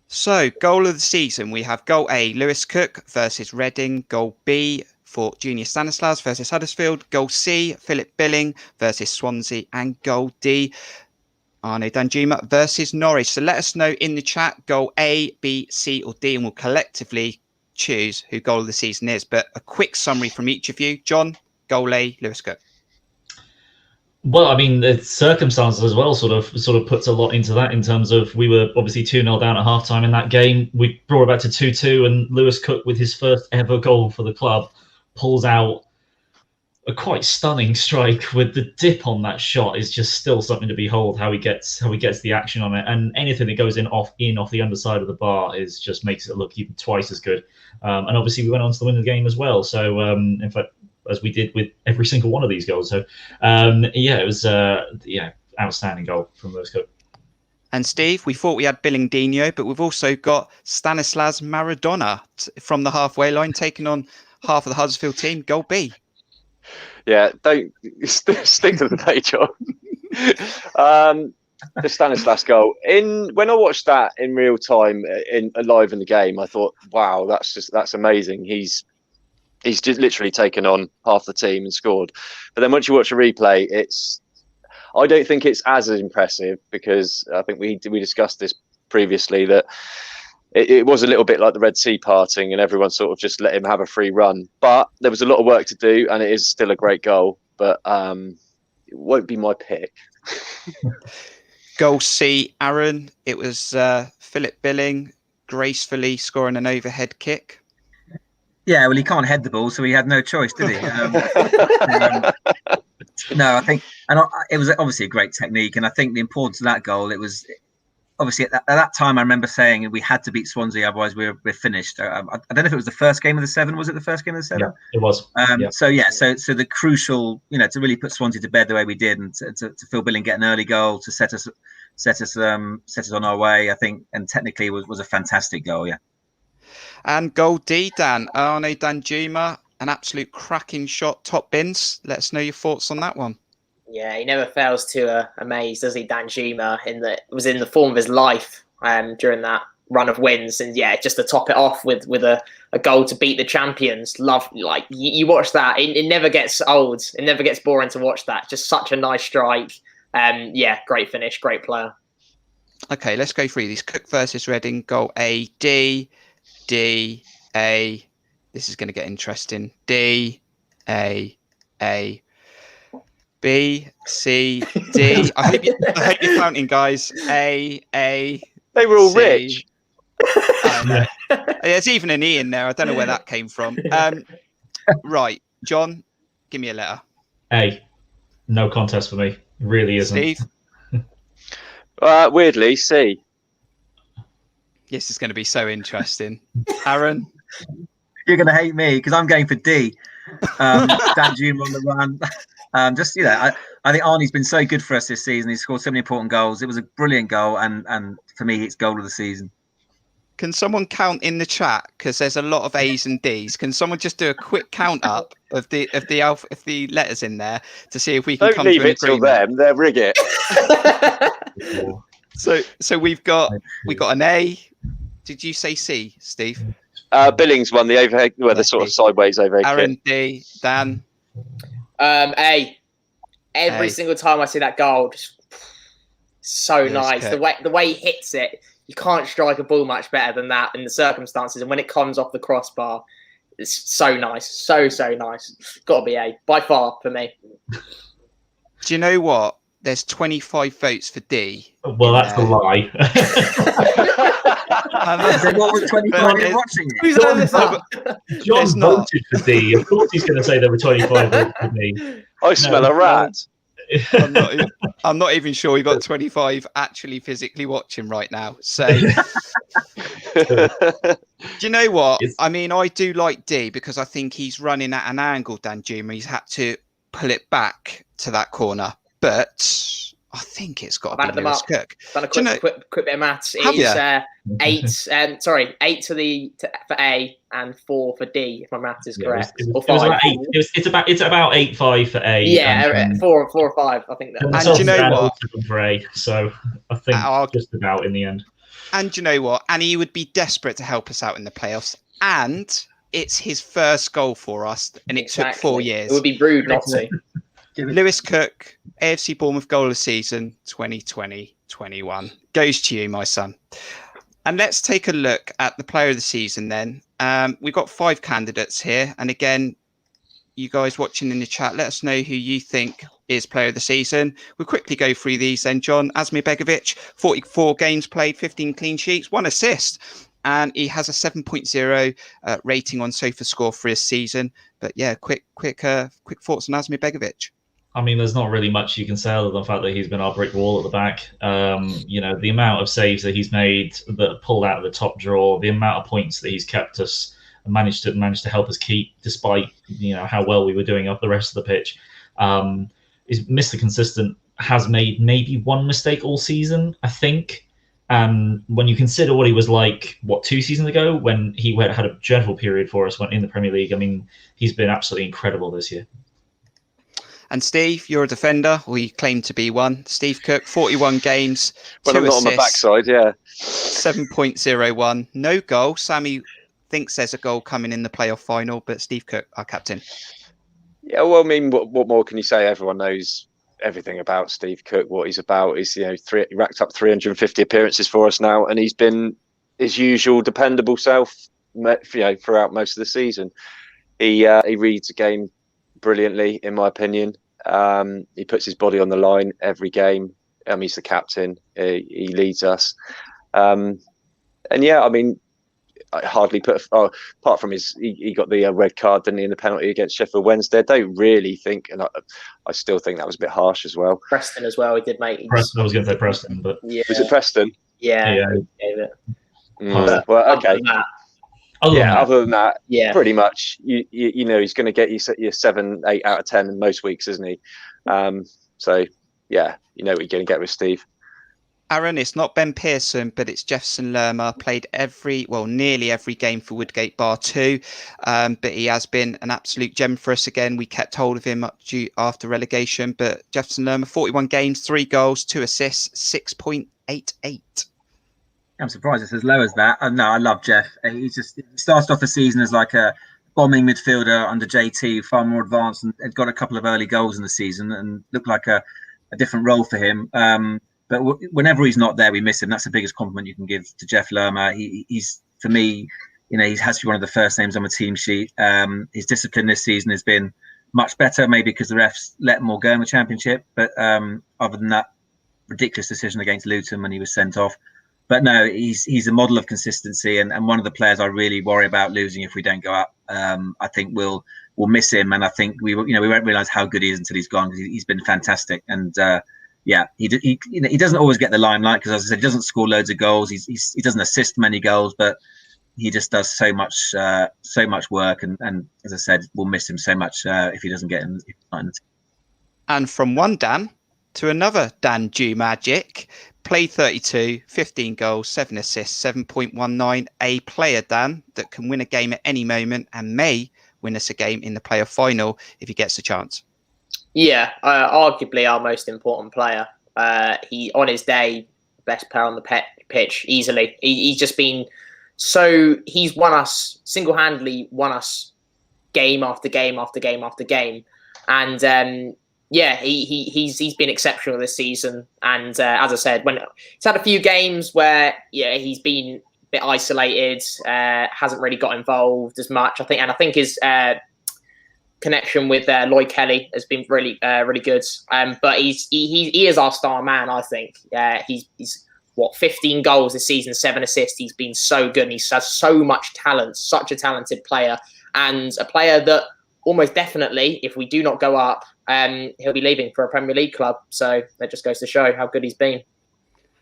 So, goal of the season, we have goal A, Lewis Cook versus Reading. Goal B for Junior Stanislas versus Huddersfield. Goal C, Philip Billing versus Swansea. And goal D, Arno Danjuma versus Norwich. So let us know in the chat, goal A, B, C or D, and we'll collectively choose who goal of the season is. But a quick summary from each of you. John, goal A, Lewis Cook. Well, I mean, the circumstances as well sort of puts a lot into that in terms of we were obviously 2-0 down at halftime in that game. We brought it back to 2-2 and Lewis Cook with his first ever goal for the club pulls out a quite stunning strike with the dip on that shot is just still something to behold how he gets the action on it. And anything that goes in off the underside of the bar is just makes it look even twice as good. And obviously we went on to win the game as well. So in fact, as we did with every single one of these goals. So, yeah, it was outstanding goal from Lewis Cook. And Steve, we thought we had Billingdino, but we've also got Stanislas Maradona from the halfway line taking on half of the Huddersfield team. Goal B. Yeah, don't stick to the page, John. The Stanislas goal. When I watched that in real time, live in the game, I thought, wow, that's amazing. He's just literally taken on half the team and scored. But then once you watch a replay, I don't think it's as impressive because I think we discussed this previously that it was a little bit like the Red Sea parting and everyone sort of just let him have a free run. But there was a lot of work to do and it is still a great goal. But it won't be my pick. Goal C, Aaron. It was Philip Billing gracefully scoring an overhead kick. Yeah, well, he can't head the ball, so he had no choice, did he? No, I think, and it was obviously a great technique, and I think the importance of that goal, it was obviously at that time. I remember saying we had to beat Swansea, otherwise we're finished. I don't know if it was the first game of the 7. Was it the first game of the 7? Yeah, it was. So the crucial, to really put Swansea to bed the way we did, and to Phil Billing get an early goal to set us on our way, I think, and technically was a fantastic goal. Yeah. And goal D, Dan. Arno Danjuma, an absolute cracking shot, top bins. Let us know your thoughts on that one. Yeah, he never fails to amaze, does he, Danjuma? Was in the form of his life during that run of wins, and yeah, just to top it off with a goal to beat the champions. You watch that, it never gets old. It never gets boring to watch that. Just such a nice strike. Yeah, great finish, great player. Okay, let's go through these. Cook versus Reading, goal A, D, D, A. This is going to get interesting. D, A, B, C, D. I hope you're counting, guys. A. They were all C. rich. There's even an E in there. I don't know where that came from. Right, John, give me a letter. A. No contest for me. It really isn't. Steve? Weirdly, C. This is going to be so interesting. Aaron? You're going to hate me because I'm going for D. Dan Juma on the run. I think Arnie's been so good for us this season. He's scored so many important goals. It was a brilliant goal, and for me, it's goal of the season. Can someone count in the chat, because there's a lot of A's and D's? Can someone just do a quick count up of the letters in there to see if we can come to an agreement? Don't leave it till them. They'll rig it. So we've got an A. Did you say C, Steve? Billings won the overhead, the sort of sideways overhead. Aaron, D. Dan? A. Every single time I see that goal, just so nice. The way he hits it, you can't strike a ball much better than that in the circumstances. And when it comes off the crossbar, it's so nice, so nice. Got to be A by far for me. Do you know what? There's 25 votes for D. Well, that's a lie. What was 25 watching it? Who's done this up? John voted for D. Of course, he's going to say there were 25 votes for D. I smell a rat. I'm not even sure we got 25 actually physically watching right now. So, do you know what? I mean, I do like D because I think he's running at an angle, Dan Juma. He's had to pull it back to that corner. But I think it's got to be Lewis Cook. Done a quick bit of maths. It's 8 for A and 4 for D, if my maths is correct. It's about 8-5 for A. Yeah, 4 or 5, I think. And do you know what? For A, so I think just about in the end. And do you know what? And he would be desperate to help us out in the playoffs. And it's his first goal for us, and it took 4 years. It would be rude not to. Lewis Cook, AFC Bournemouth goal of the season 2020-21. Goes to you, my son. And let's take a look at the player of the season then. We've got 5 candidates here. And again, you guys watching in the chat, let us know who you think is player of the season. We'll quickly go through these then. John, Asmir Begovic, 44 games played, 15 clean sheets, 1 assist. And he has a 7.0 rating on SofaScore for his season. But yeah, quick thoughts on Asmir Begovic. I mean, there's not really much you can say other than the fact that he's been our brick wall at the back. The amount of saves that he's made that pulled out of the top drawer, the amount of points that he's kept us and managed to help us keep, despite how well we were doing up the rest of the pitch. Is Mr. Consistent, has made maybe 1 mistake all season, I think. And when you consider what he was like, 2 seasons ago, when he had a dreadful period for us when in the Premier League, I mean, he's been absolutely incredible this year. And Steve, you're a defender, or you claim to be one. Steve Cook, 41 games, 2 I'm not assists, on my backside, yeah. 7.01, no goal. Sammy thinks there's a goal coming in the playoff final, but Steve Cook, our captain. Yeah, well, I mean, what more can you say? Everyone knows everything about Steve Cook. What he's about is, he racked up 350 appearances for us now, and he's been his usual dependable self, throughout most of the season. He reads a game brilliantly, in my opinion. He puts his body on the line every game. He's the captain. He leads us. And yeah, I mean, I hardly apart from he got the red card, didn't he, in the penalty against Sheffield Wednesday. I don't really think, and I still think that was a bit harsh as well. Preston as well, he did make. Preston, I was going to say Preston, but yeah. Was it Preston? Yeah. He gave it. Well, okay. Other than that, pretty much, he's going to get you 7, 8 out of 10 in most weeks, isn't he? So yeah, you know what you're going to get with Steve. Aaron, it's not Ben Pearson, but it's Jefferson Lerma. Played nearly every game for Woodgate bar 2. But he has been an absolute gem for us again. We kept hold of him after relegation. But Jefferson Lerma, 41 games, 3 goals, 2 assists, 6.88. I'm surprised it's as low as that. No, I love Jeff. He started off the season as like a bombing midfielder under JT, far more advanced, and had got a couple of early goals in the season and looked like a different role for him. but whenever he's not there, we miss him. That's the biggest compliment you can give to Jeff Lerma. He's for me, he has to be one of the first names on the team sheet. His discipline this season has been much better, maybe because the refs let more go in the Championship. But other than that ridiculous decision against Luton when he was sent off. But no, he's a model of consistency and one of the players I really worry about losing if we don't go up. I think we'll miss him, and I think we won't realise how good he is until he's gone, because he's been fantastic. And he doesn't always get the limelight because, as I said, he doesn't score loads of goals. He doesn't assist many goals, but he just does so much work. And as I said, we'll miss him so much if he doesn't get in. And from one Dan to another Dan Jew Magic. Played 32, 15 goals, 7 assists, 7.19. A player, Dan, that can win a game at any moment and may win us a game in the playoff final if he gets a chance. Yeah, arguably our most important player. He, on his day, best player on the pitch, easily. He's just been he's won us, single-handedly won us game after game after game after game. And he's been exceptional this season. And as I said, when he's had a few games where he's been a bit isolated, hasn't really got involved as much. I think his connection with Lloyd Kelly has been really good. But he is our star man. I think he's 15 goals this season, 7 assists. He's been so good. And he has so much talent, such a talented player, and a player that almost definitely, if we do not go up, he'll be leaving for a Premier League club. So that just goes to show how good he's been.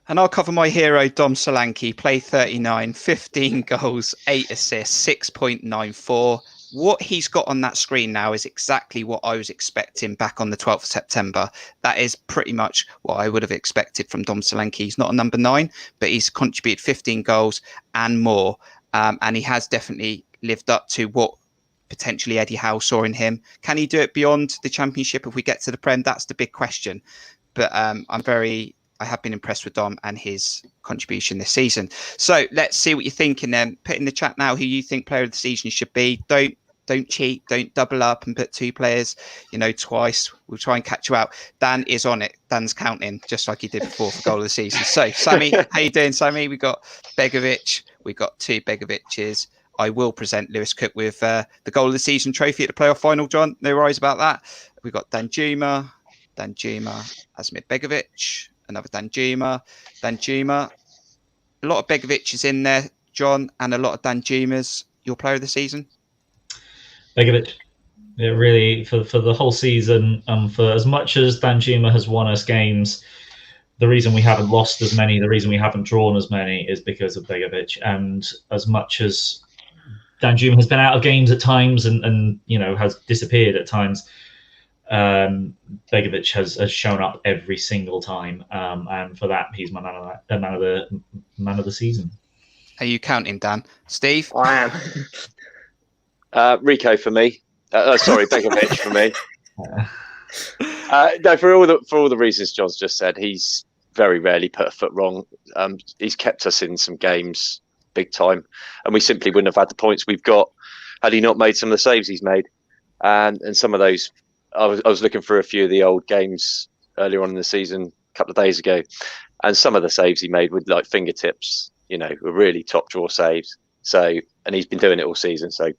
And I'll cover my hero, Dom Solanke. Played 39, 15 goals, 8 assists, 6.94. What he's got on that screen now is exactly what I was expecting back on the 12th of September. That is pretty much what I would have expected from Dom Solanke. He's not a number 9, but he's contributed 15 goals and more. And he has definitely lived up to what potentially Eddie Howe saw in him. Can he do it beyond the Championship if we get to the Prem? That's the big question. But I have been impressed with Dom and his contribution this season. So let's see what you're thinking then. Put in the chat now who you think player of the season should be. Don't cheat. Don't double up and put 2 players, twice. We'll try and catch you out. Dan is on it. Dan's counting just like he did before for goal of the season. So Sammy, how you doing, Sammy? We got Begovic. We got 2 Begoviches. I will present Lewis Cook with the goal of the season trophy at the playoff final, John. No worries about that. We've got Danjuma, Asmir Begovic, another Danjuma. A lot of Begovics in there, John, and a lot of Danjumas. Your player of the season? Begovic. It really, for the whole season, for as much as Danjuma has won us games, the reason we haven't lost as many, the reason we haven't drawn as many is because of Begovic. And as much as Danjuma has been out of games at times and has disappeared at times, Begovic has shown up every single time, and for that he's my man of the season. Are you counting, Dan? Steve? I am. Rico for me. Sorry, Begovic for me. No, for all the reasons John's just said, he's very rarely put a foot wrong. He's kept us in some games big time, and we simply wouldn't have had the points we've got had he not made some of the saves he's made. And some of those, I was looking through a few of the old games earlier on in the season a couple of days ago, and some of the saves he made with like fingertips, were really top draw saves. So, and he's been doing it all season. So,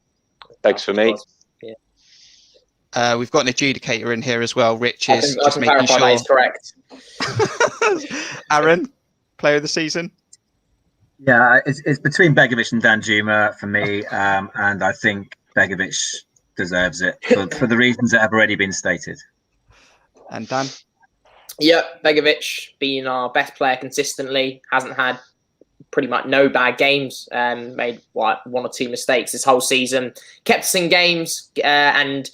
begs for me. Yeah. We've got an adjudicator in here as well. Rich is just making sure. That is correct. Aaron, player of the season? Yeah, it's between Begovic and Danjuma for me, and I think Begovic deserves it for the reasons that have already been stated. And Dan? Yeah, Begovic being our best player consistently, hasn't had pretty much no bad games, made 1 or 2 mistakes this whole season, kept us in games, and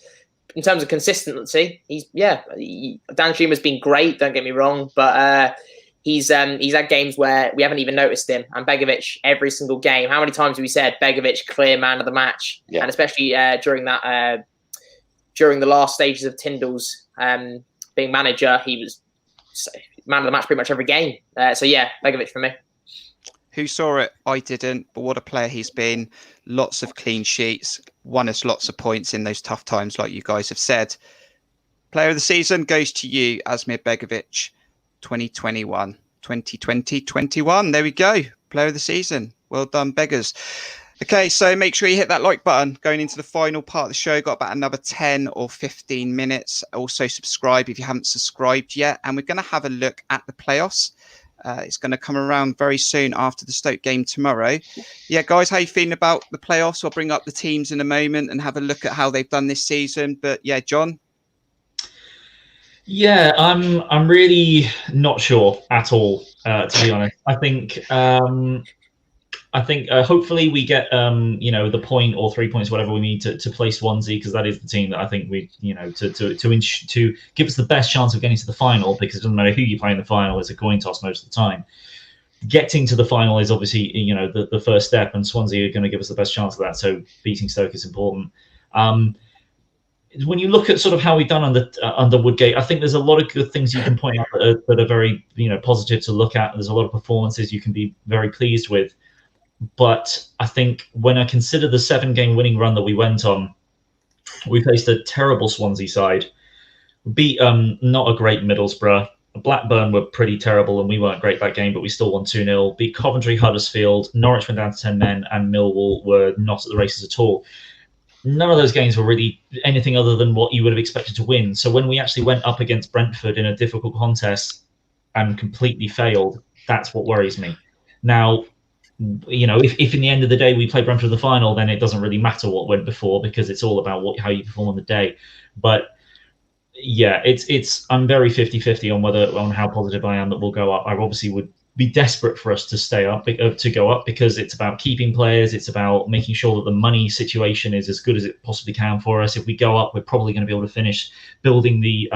in terms of consistency, Danjuma's been great, don't get me wrong, but he's had games where we haven't even noticed him. And Begovic, every single game, how many times have we said Begovic clear man of the match? Yeah. And especially during the last stages of Tyndall's being manager, he was man of the match pretty much every game. Begovic for me. Who saw it? I didn't, but what a player he's been. Lots of clean sheets, won us lots of points in those tough times, like you guys have said. Player of the season goes to you, Asmir Begovic, 2021. 2020-21. There we go. Player of the season. Well done, beggars. Okay, so make sure you hit that like button going into the final part of the show. Got about another 10 or 15 minutes. Also subscribe if you haven't subscribed yet. And we're going to have a look at the playoffs. It's going to come around very soon after the Stoke game tomorrow. Yeah, guys, how you feeling about the playoffs? I'll bring up the teams in a moment and have a look at how they've done this season. But yeah, John? Yeah, I'm really not sure at all, to be honest. I think hopefully we get the point or 3 points, whatever we need to play Swansea, because that is the team that I think we to give us the best chance of getting to the final, because it doesn't matter who you play in the final, it's a coin toss most of the time. Getting to the final is obviously the first step, and Swansea are going to give us the best chance of that. So beating Stoke is important. When you look at sort of how we've done under Woodgate, I think there's a lot of good things you can point out that are very positive to look at. There's a lot of performances you can be very pleased with. But I think when I consider the 7-game winning run that we went on, we faced a terrible Swansea side. Beat not a great Middlesbrough. Blackburn were pretty terrible and we weren't great that game, but we still won 2-0. Beat Coventry, Huddersfield, Norwich went down to 10 men, and Millwall were not at the races at all. None of those games were really anything other than what you would have expected to win. So when we actually went up against Brentford in a difficult contest and completely failed, that's what worries me. Now, if in the end of the day we play Brentford in the final, then it doesn't really matter what went before, because it's all about how you perform on the day. But yeah, I'm very 50-50 on how positive I am that we'll go up. I obviously would be desperate for us to stay up, to go up, because it's about keeping players. It's about making sure that the money situation is as good as it possibly can for us. If we go up, we're probably going to be able to finish building the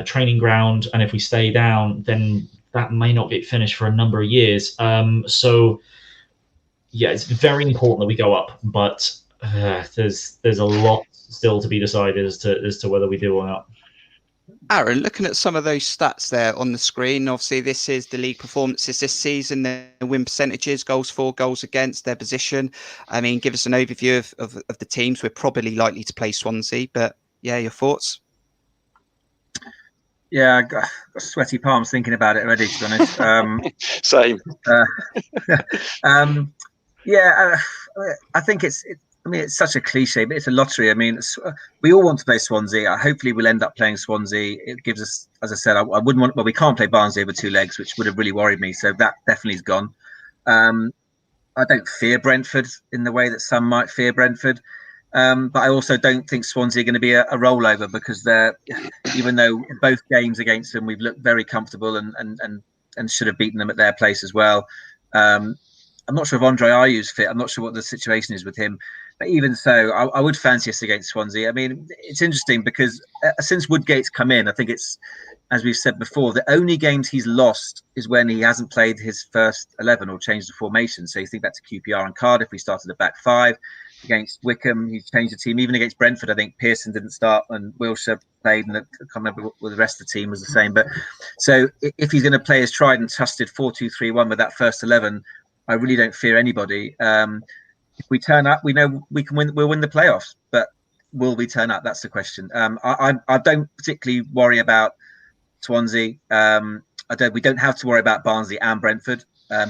training ground, and if we stay down, then that may not get finished for a number of years. So yeah, it's very important that we go up, but there's a lot still to be decided as to whether we do or not. Aaron, looking at some of those stats there on the screen, obviously this is the league performances this season, their win percentages, goals for, goals against, their position. I mean, give us an overview of the teams. We're probably likely to play Swansea, but yeah, your thoughts? Yeah, I got sweaty palms thinking about it already, to be honest. Same. I think it's such a cliche, but it's a lottery. I mean, we all want to play Swansea. Hopefully we'll end up playing Swansea. It gives us, as I said, I wouldn't want, well, we can't play Barnsley over 2 legs, which would have really worried me. So that definitely is gone. I don't fear Brentford in the way that some might fear Brentford. But I also don't think Swansea are going to be a rollover, because even though both games against them, we've looked very comfortable and should have beaten them at their place as well. I'm not sure if Andre Ayew's fit. I'm not sure what the situation is with him. But even so, I would fancy us against Swansea. I mean, it's interesting because since Woodgate's come in, I think it's, as we've said before, the only games he's lost is when he hasn't played his first 11 or changed the formation. So you think back to QPR and Cardiff, we started a back 5. Against Wickham, he changed the team. Even against Brentford, I think Pearson didn't start and Wilshere played, and I can't remember what the rest of the team was the same. But so if he's going to play his tried and trusted 4-2-3-1 with that first 11, I really don't fear anybody. If we turn up, we know we can win. We'll win the playoffs, but will we turn up? That's the question. I don't particularly worry about Swansea. We don't have to worry about Barnsley and Brentford.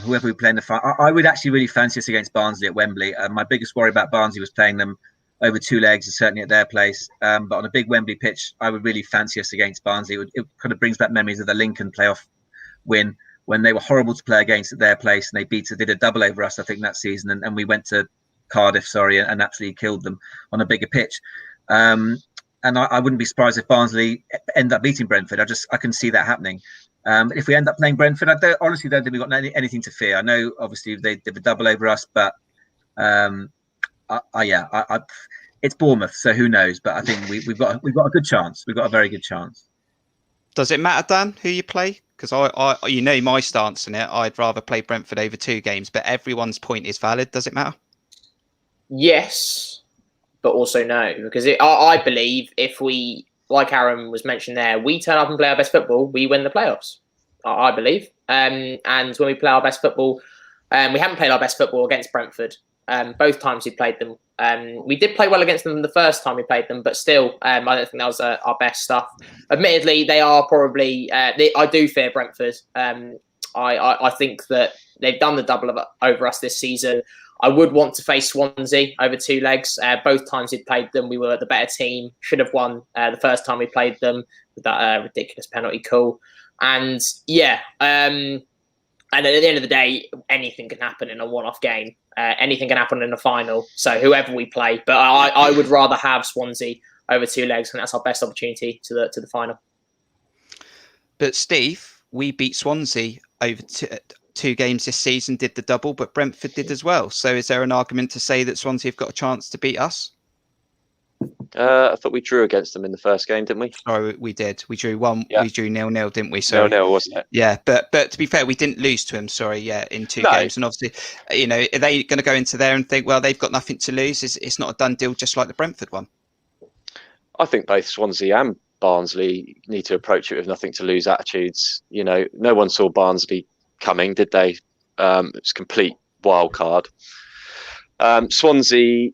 Whoever we play in the final, I would actually really fancy us against Barnsley at Wembley. My biggest worry about Barnsley was playing them over 2 legs, and certainly at their place. But on a big Wembley pitch, I would really fancy us against Barnsley. It kind of brings back memories of the Lincoln playoff win when they were horrible to play against at their place, and they did a double over us, I think, that season. And we went to Cardiff, and absolutely killed them on a bigger pitch. And I wouldn't be surprised if Barnsley end up beating Brentford. I can see that happening. If we end up playing Brentford, I honestly don't think we've got anything to fear. I know, obviously, they did a double over us, but it's Bournemouth, so who knows? But I think we've got a good chance. We've got a very good chance. Does it matter, Dan, who you play? Because I my stance on it. I'd rather play Brentford over 2 games, but everyone's point is valid. Does it matter? Yes, but also no, because I believe if we, like Aaron was mentioned there, we turn up and play our best football, we win the playoffs. I believe. And when we play our best football, we haven't played our best football against Brentford. Both times we played them. We did play well against them the first time we played them, but still, I don't think that was our best stuff. Admittedly, they are probably. I do fear Brentford. I think that they've done the double over us this season. I would want to face Swansea over 2 legs. Both times we played them, we were the better team. Should have won the first time we played them with that ridiculous penalty call. And yeah, and at the end of the day, anything can happen in a one-off game. Anything can happen in a final. So whoever we play, but I would rather have Swansea over 2 legs, and that's our best opportunity to the final. But Steve, we beat Swansea over 2 games this season, did the double, but Brentford did as well. So is there an argument to say that Swansea have got a chance to beat us? I thought we drew against them in the first game, didn't we? Sorry, we did. We drew 1. Yeah. We drew 0-0, didn't we? So 0-0, wasn't it? Yeah, but to be fair, we didn't lose to them. Sorry, yeah, in 2 games. And obviously, are they going to go into there and think, well, they've got nothing to lose? It's not a done deal, just like the Brentford one. I think both Swansea and Barnsley need to approach it with nothing to lose attitudes. No one saw Barnsley coming, did they? It's a complete wild card. Swansea,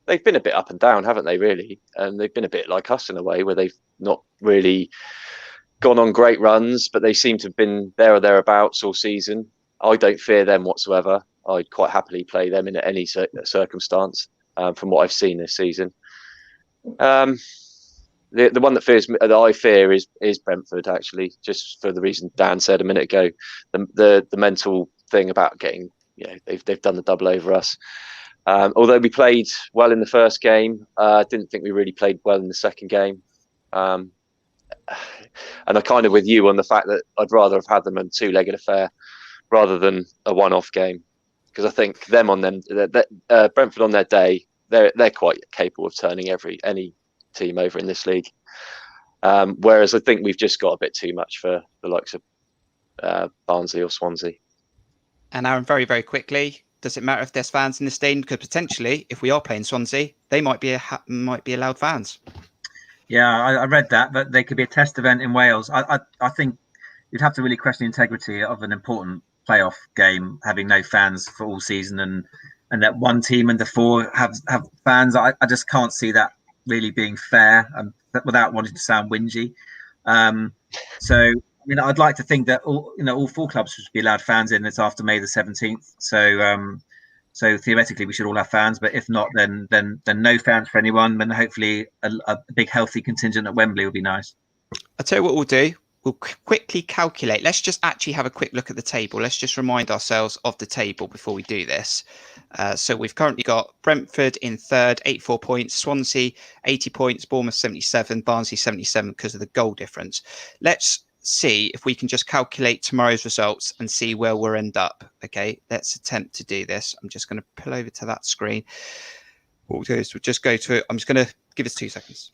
they've been a bit up and down, haven't they, really? And they've been a bit like us in a way, where they've not really gone on great runs, but they seem to have been there or thereabouts all season. I don't fear them whatsoever. I'd quite happily play them in any circumstance from what I've seen this season. The one that I fear is Brentford, actually, just for the reason Dan said a minute ago. The mental thing about getting, they've done the double over us. Although we played well in the first game, I didn't think we really played well in the second game. And I kind of with you on the fact that I'd rather have had them in a 2-legged affair rather than a one-off game, because I think Brentford on their day, they're quite capable of turning any team over in this league. Whereas I think we've just got a bit too much for the likes of Barnsley or Swansea. And Aaron, very, very quickly, does it matter if there's fans in the stadium? Because potentially, if we are playing Swansea, they might be allowed fans. Yeah, I read that, but they could be a test event in Wales. I think you'd have to really question the integrity of an important playoff game having no fans for all season, and that one team and the 4 have fans. I just can't see that really being fair, without wanting to sound whingy. So I'd like to think that all 4 clubs should be allowed fans in. It's after May the 17th, so theoretically we should all have fans. But if not, then no fans for anyone. Then hopefully a big healthy contingent at Wembley would be nice. I'll tell you what we'll do. We'll quickly calculate. Let's just actually have a quick look at the table. Let's just remind ourselves of the table before we do this. So we've currently got Brentford in 3rd, 84 points, Swansea 80 points, Bournemouth 77, Barnsley 77 because of the goal difference. Let's see if we can just calculate tomorrow's results and see where we'll end up. Okay, let's attempt to do this. I'm just going to pull over to that screen. What we'll do is we'll just go to it. I'm just going to give us 2 seconds.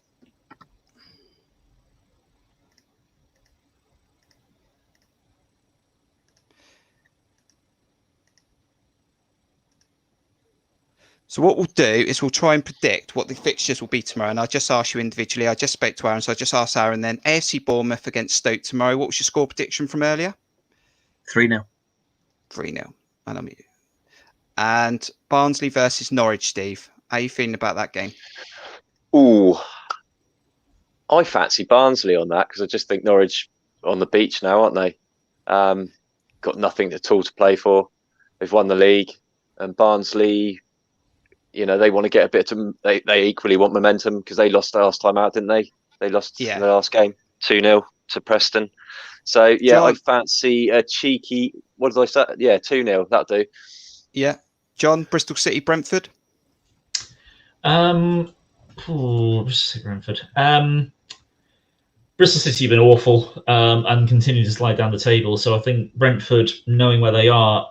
So what we'll do is we'll try and predict what the fixtures will be tomorrow. And I'll just ask you individually. I just spoke to Aaron, so I just asked Aaron then. AFC Bournemouth against Stoke tomorrow. What was your score prediction from earlier? 3-0. 3-0. And Barnsley versus Norwich, Steve. How are you feeling about that game? Ooh, I fancy Barnsley on that, because I just think Norwich are on the beach now, aren't they? Got nothing at all to play for. They've won the league, and Barnsley, they want to get a bit of. They equally want momentum, because they lost the last time out, didn't they? They lost the last game 2-0 to Preston. So yeah, John, I fancy a cheeky. What did I say? Yeah, 2-0. That'll do. Yeah, John, Bristol City, Brentford. Bristol City, Brentford. Bristol City have been awful and continue to slide down the table. So I think Brentford, knowing where they are,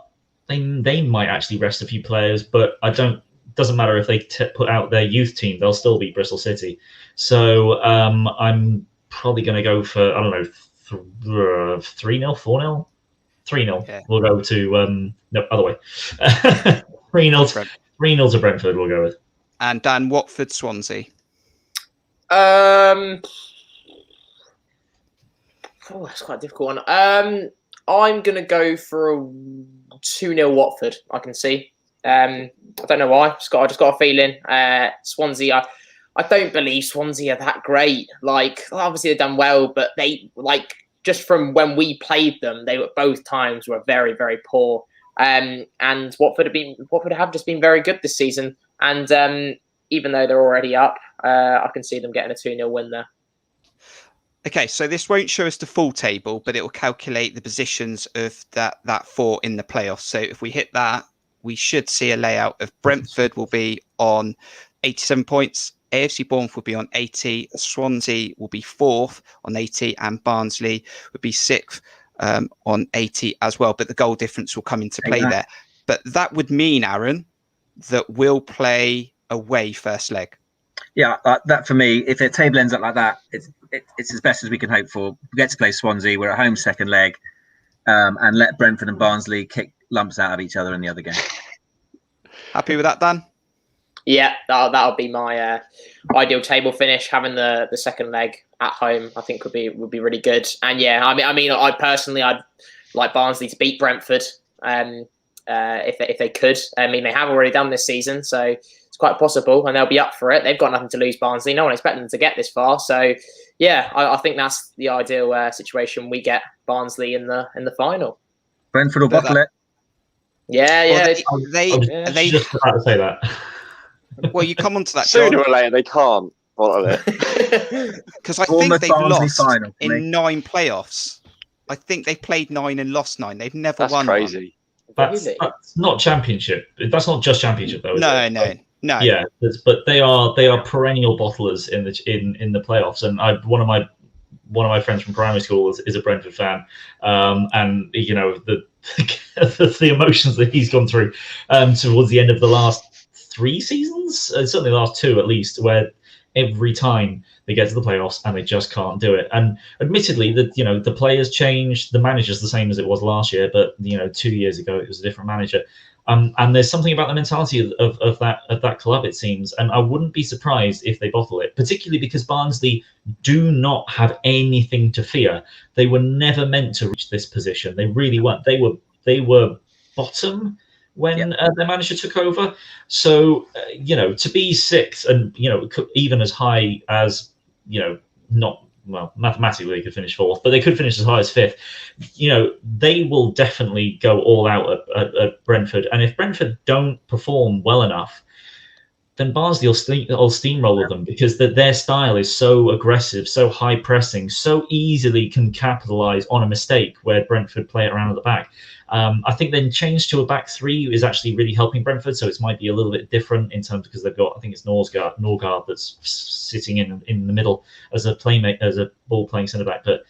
they might actually rest a few players, but doesn't matter if they put out their youth team, they'll still beat Bristol City. So I'm probably going to go for, 3-0, 4-0? 3-0. Yeah. We'll go to, no, other way. 3-0 to Brentford we'll go with. And Dan, Watford, Swansea. That's quite a difficult one. I'm going to go for a 2-0 Watford, I can see. I don't know why. I just got a feeling. Swansea. I don't believe Swansea are that great. Like, obviously they've done well, but they just from when we played them, they were both times were very, very poor. And Watford have just been very good this season. And even though they're already up, I can see them getting a 2-0 win there. Okay, so this won't show us the full table, but it will calculate the positions of that 4 in the playoffs. So if we hit that, we should see a layout of Brentford will be on 87 points. AFC Bournemouth will be on 80, Swansea will be 4th on 80, and Barnsley would be 6th on 80 as well. But the goal difference will come into play there. But that would mean, Aaron, that we'll play away first leg. Yeah, that for me, if the table ends up like that, it's as best as we can hope for. We get to play Swansea, we're at home second leg, and let Brentford and Barnsley kick lumps out of each other in the other game. Happy with that, Dan? Yeah, that'll be my ideal table finish. Having the second leg at home, I think would be really good. And yeah, I mean, I'd like Barnsley to beat Brentford, if they could. I mean, they have already done this season, so it's quite possible, and they'll be up for it. They've got nothing to lose, Barnsley. No one expected them to get this far, so yeah, I think that's the ideal situation. We get Barnsley in the final. Brentford will bottle it. Yeah. They just about to say that. Well, you come on to that, Sooner John. or later, they can't bottle it. Because I think they've lost in 9 playoffs. I think they played 9 and lost 9. They've never won. That's crazy. That's not championship. That's not just championship, though. No. Yeah, but they are perennial bottlers in the playoffs. And one of my friends from primary school is a Brentford fan, and you know the emotions that he's gone through towards the end of the last 3 seasons, certainly the last 2 at least, where every time they get to the playoffs and they just can't do it. And admittedly, the players changed, the manager's the same as it was last year, but 2 years ago it was a different manager. And there's something about the mentality of that club, it seems, and I wouldn't be surprised if they bottle it, particularly because Barnsley do not have anything to fear. They were never meant to reach this position. They really weren't. They were bottom when their manager took over. So, to be 6th and, even as high as, mathematically they could finish 4th, but they could finish as high as 5th. They will definitely go all out at Brentford. And if Brentford don't perform well enough, then Barnsley will steamroll them, because their style is so aggressive, so high pressing, so easily can capitalise on a mistake where Brentford play it around at the back. I think then change to a back 3 is actually really helping Brentford, so it might be a little bit different in terms, because they've got, I think it's Norgard that's sitting in the middle as a ball playing centre back. But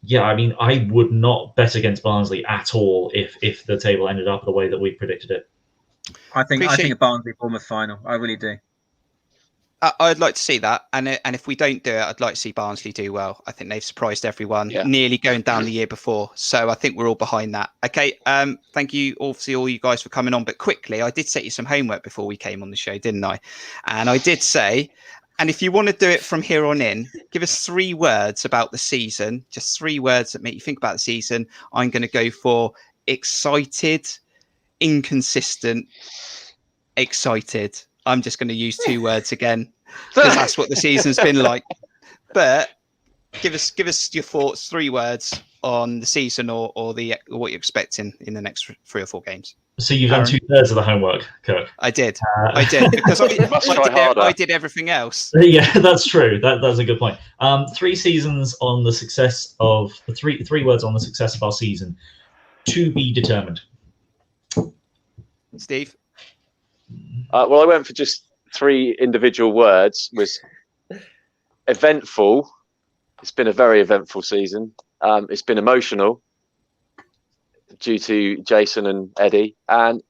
yeah, I mean, I would not bet against Barnsley at all if the table ended up the way that we predicted it. I think a Barnsley Bournemouth final. I really do. I'd like to see that, and if we don't do it, I'd like to see Barnsley do well. I think they've surprised everyone, nearly going down the year before. So I think we're all behind that. Okay, thank you, obviously, all you guys for coming on. But quickly, I did set you some homework before we came on the show, didn't I? And I did say, and if you want to do it from here on in, give us 3 words about the season, just 3 words that make you think about the season. I'm going to go for excited, inconsistent, excited. I'm just going to use 2 words again, because that's what the season's been like. But give us your thoughts, 3 words on the season or what you're expecting in the next 3 or 4 games. So you've done 2/3 of the homework, Kirk. I did because I did everything else. Yeah, that's true. That's a good point. 3 seasons on the success of the 3 words on the success of our season. To be determined. Steve. Well, I went for just 3 individual words. Was eventful. It's been a very eventful season. It's been emotional due to Jason and Eddie, and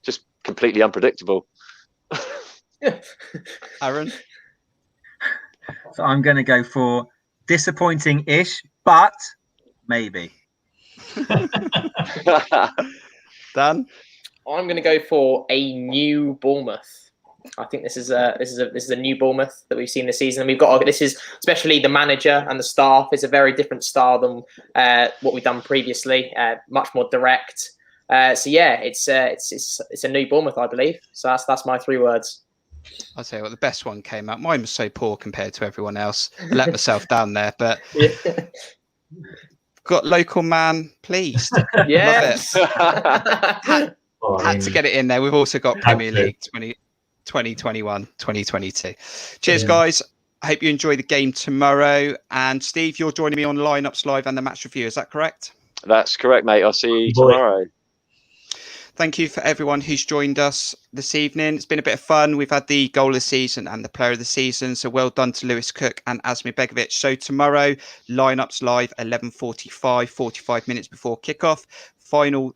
just completely unpredictable. Aaron? So I'm going to go for disappointing-ish, but maybe. Dan? I'm going to go for a new Bournemouth. I think this is a new Bournemouth that we've seen this season. And we've got this is especially the manager and the staff is a very different style than what we've done previously. Much more direct, So yeah, it's a new Bournemouth, I believe. So that's my 3 words. I'll tell you what, the best one came out. Mine was so poor compared to everyone else. I let myself down there, but got local man pleased. Yes. Had to get it in there. We've also got Premier League 2021, 2022. Cheers, guys. I hope you enjoy the game tomorrow. And Steve, you're joining me on Lineups Live and the match review. Is that correct? That's correct, mate. I'll see you tomorrow. Thank you for everyone who's joined us this evening. It's been a bit of fun. We've had the goal of the season and the player of the season. So well done to Lewis Cook and Asmir Begovic. So tomorrow, Lineups Live, 11:45, 45 minutes before kickoff. Final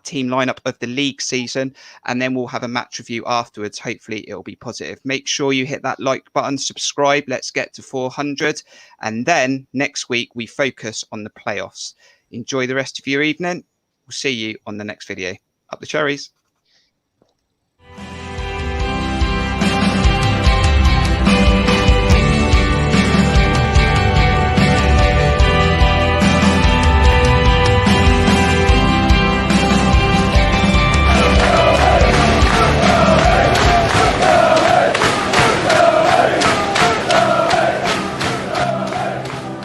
team lineup of the league season, and then we'll have a match review afterwards. Hopefully it'll be positive. Make sure you hit that like button, subscribe. Let's get to 400, and then next week we focus on the playoffs. Enjoy the rest of your evening. We'll see you on the next video. Up the cherries.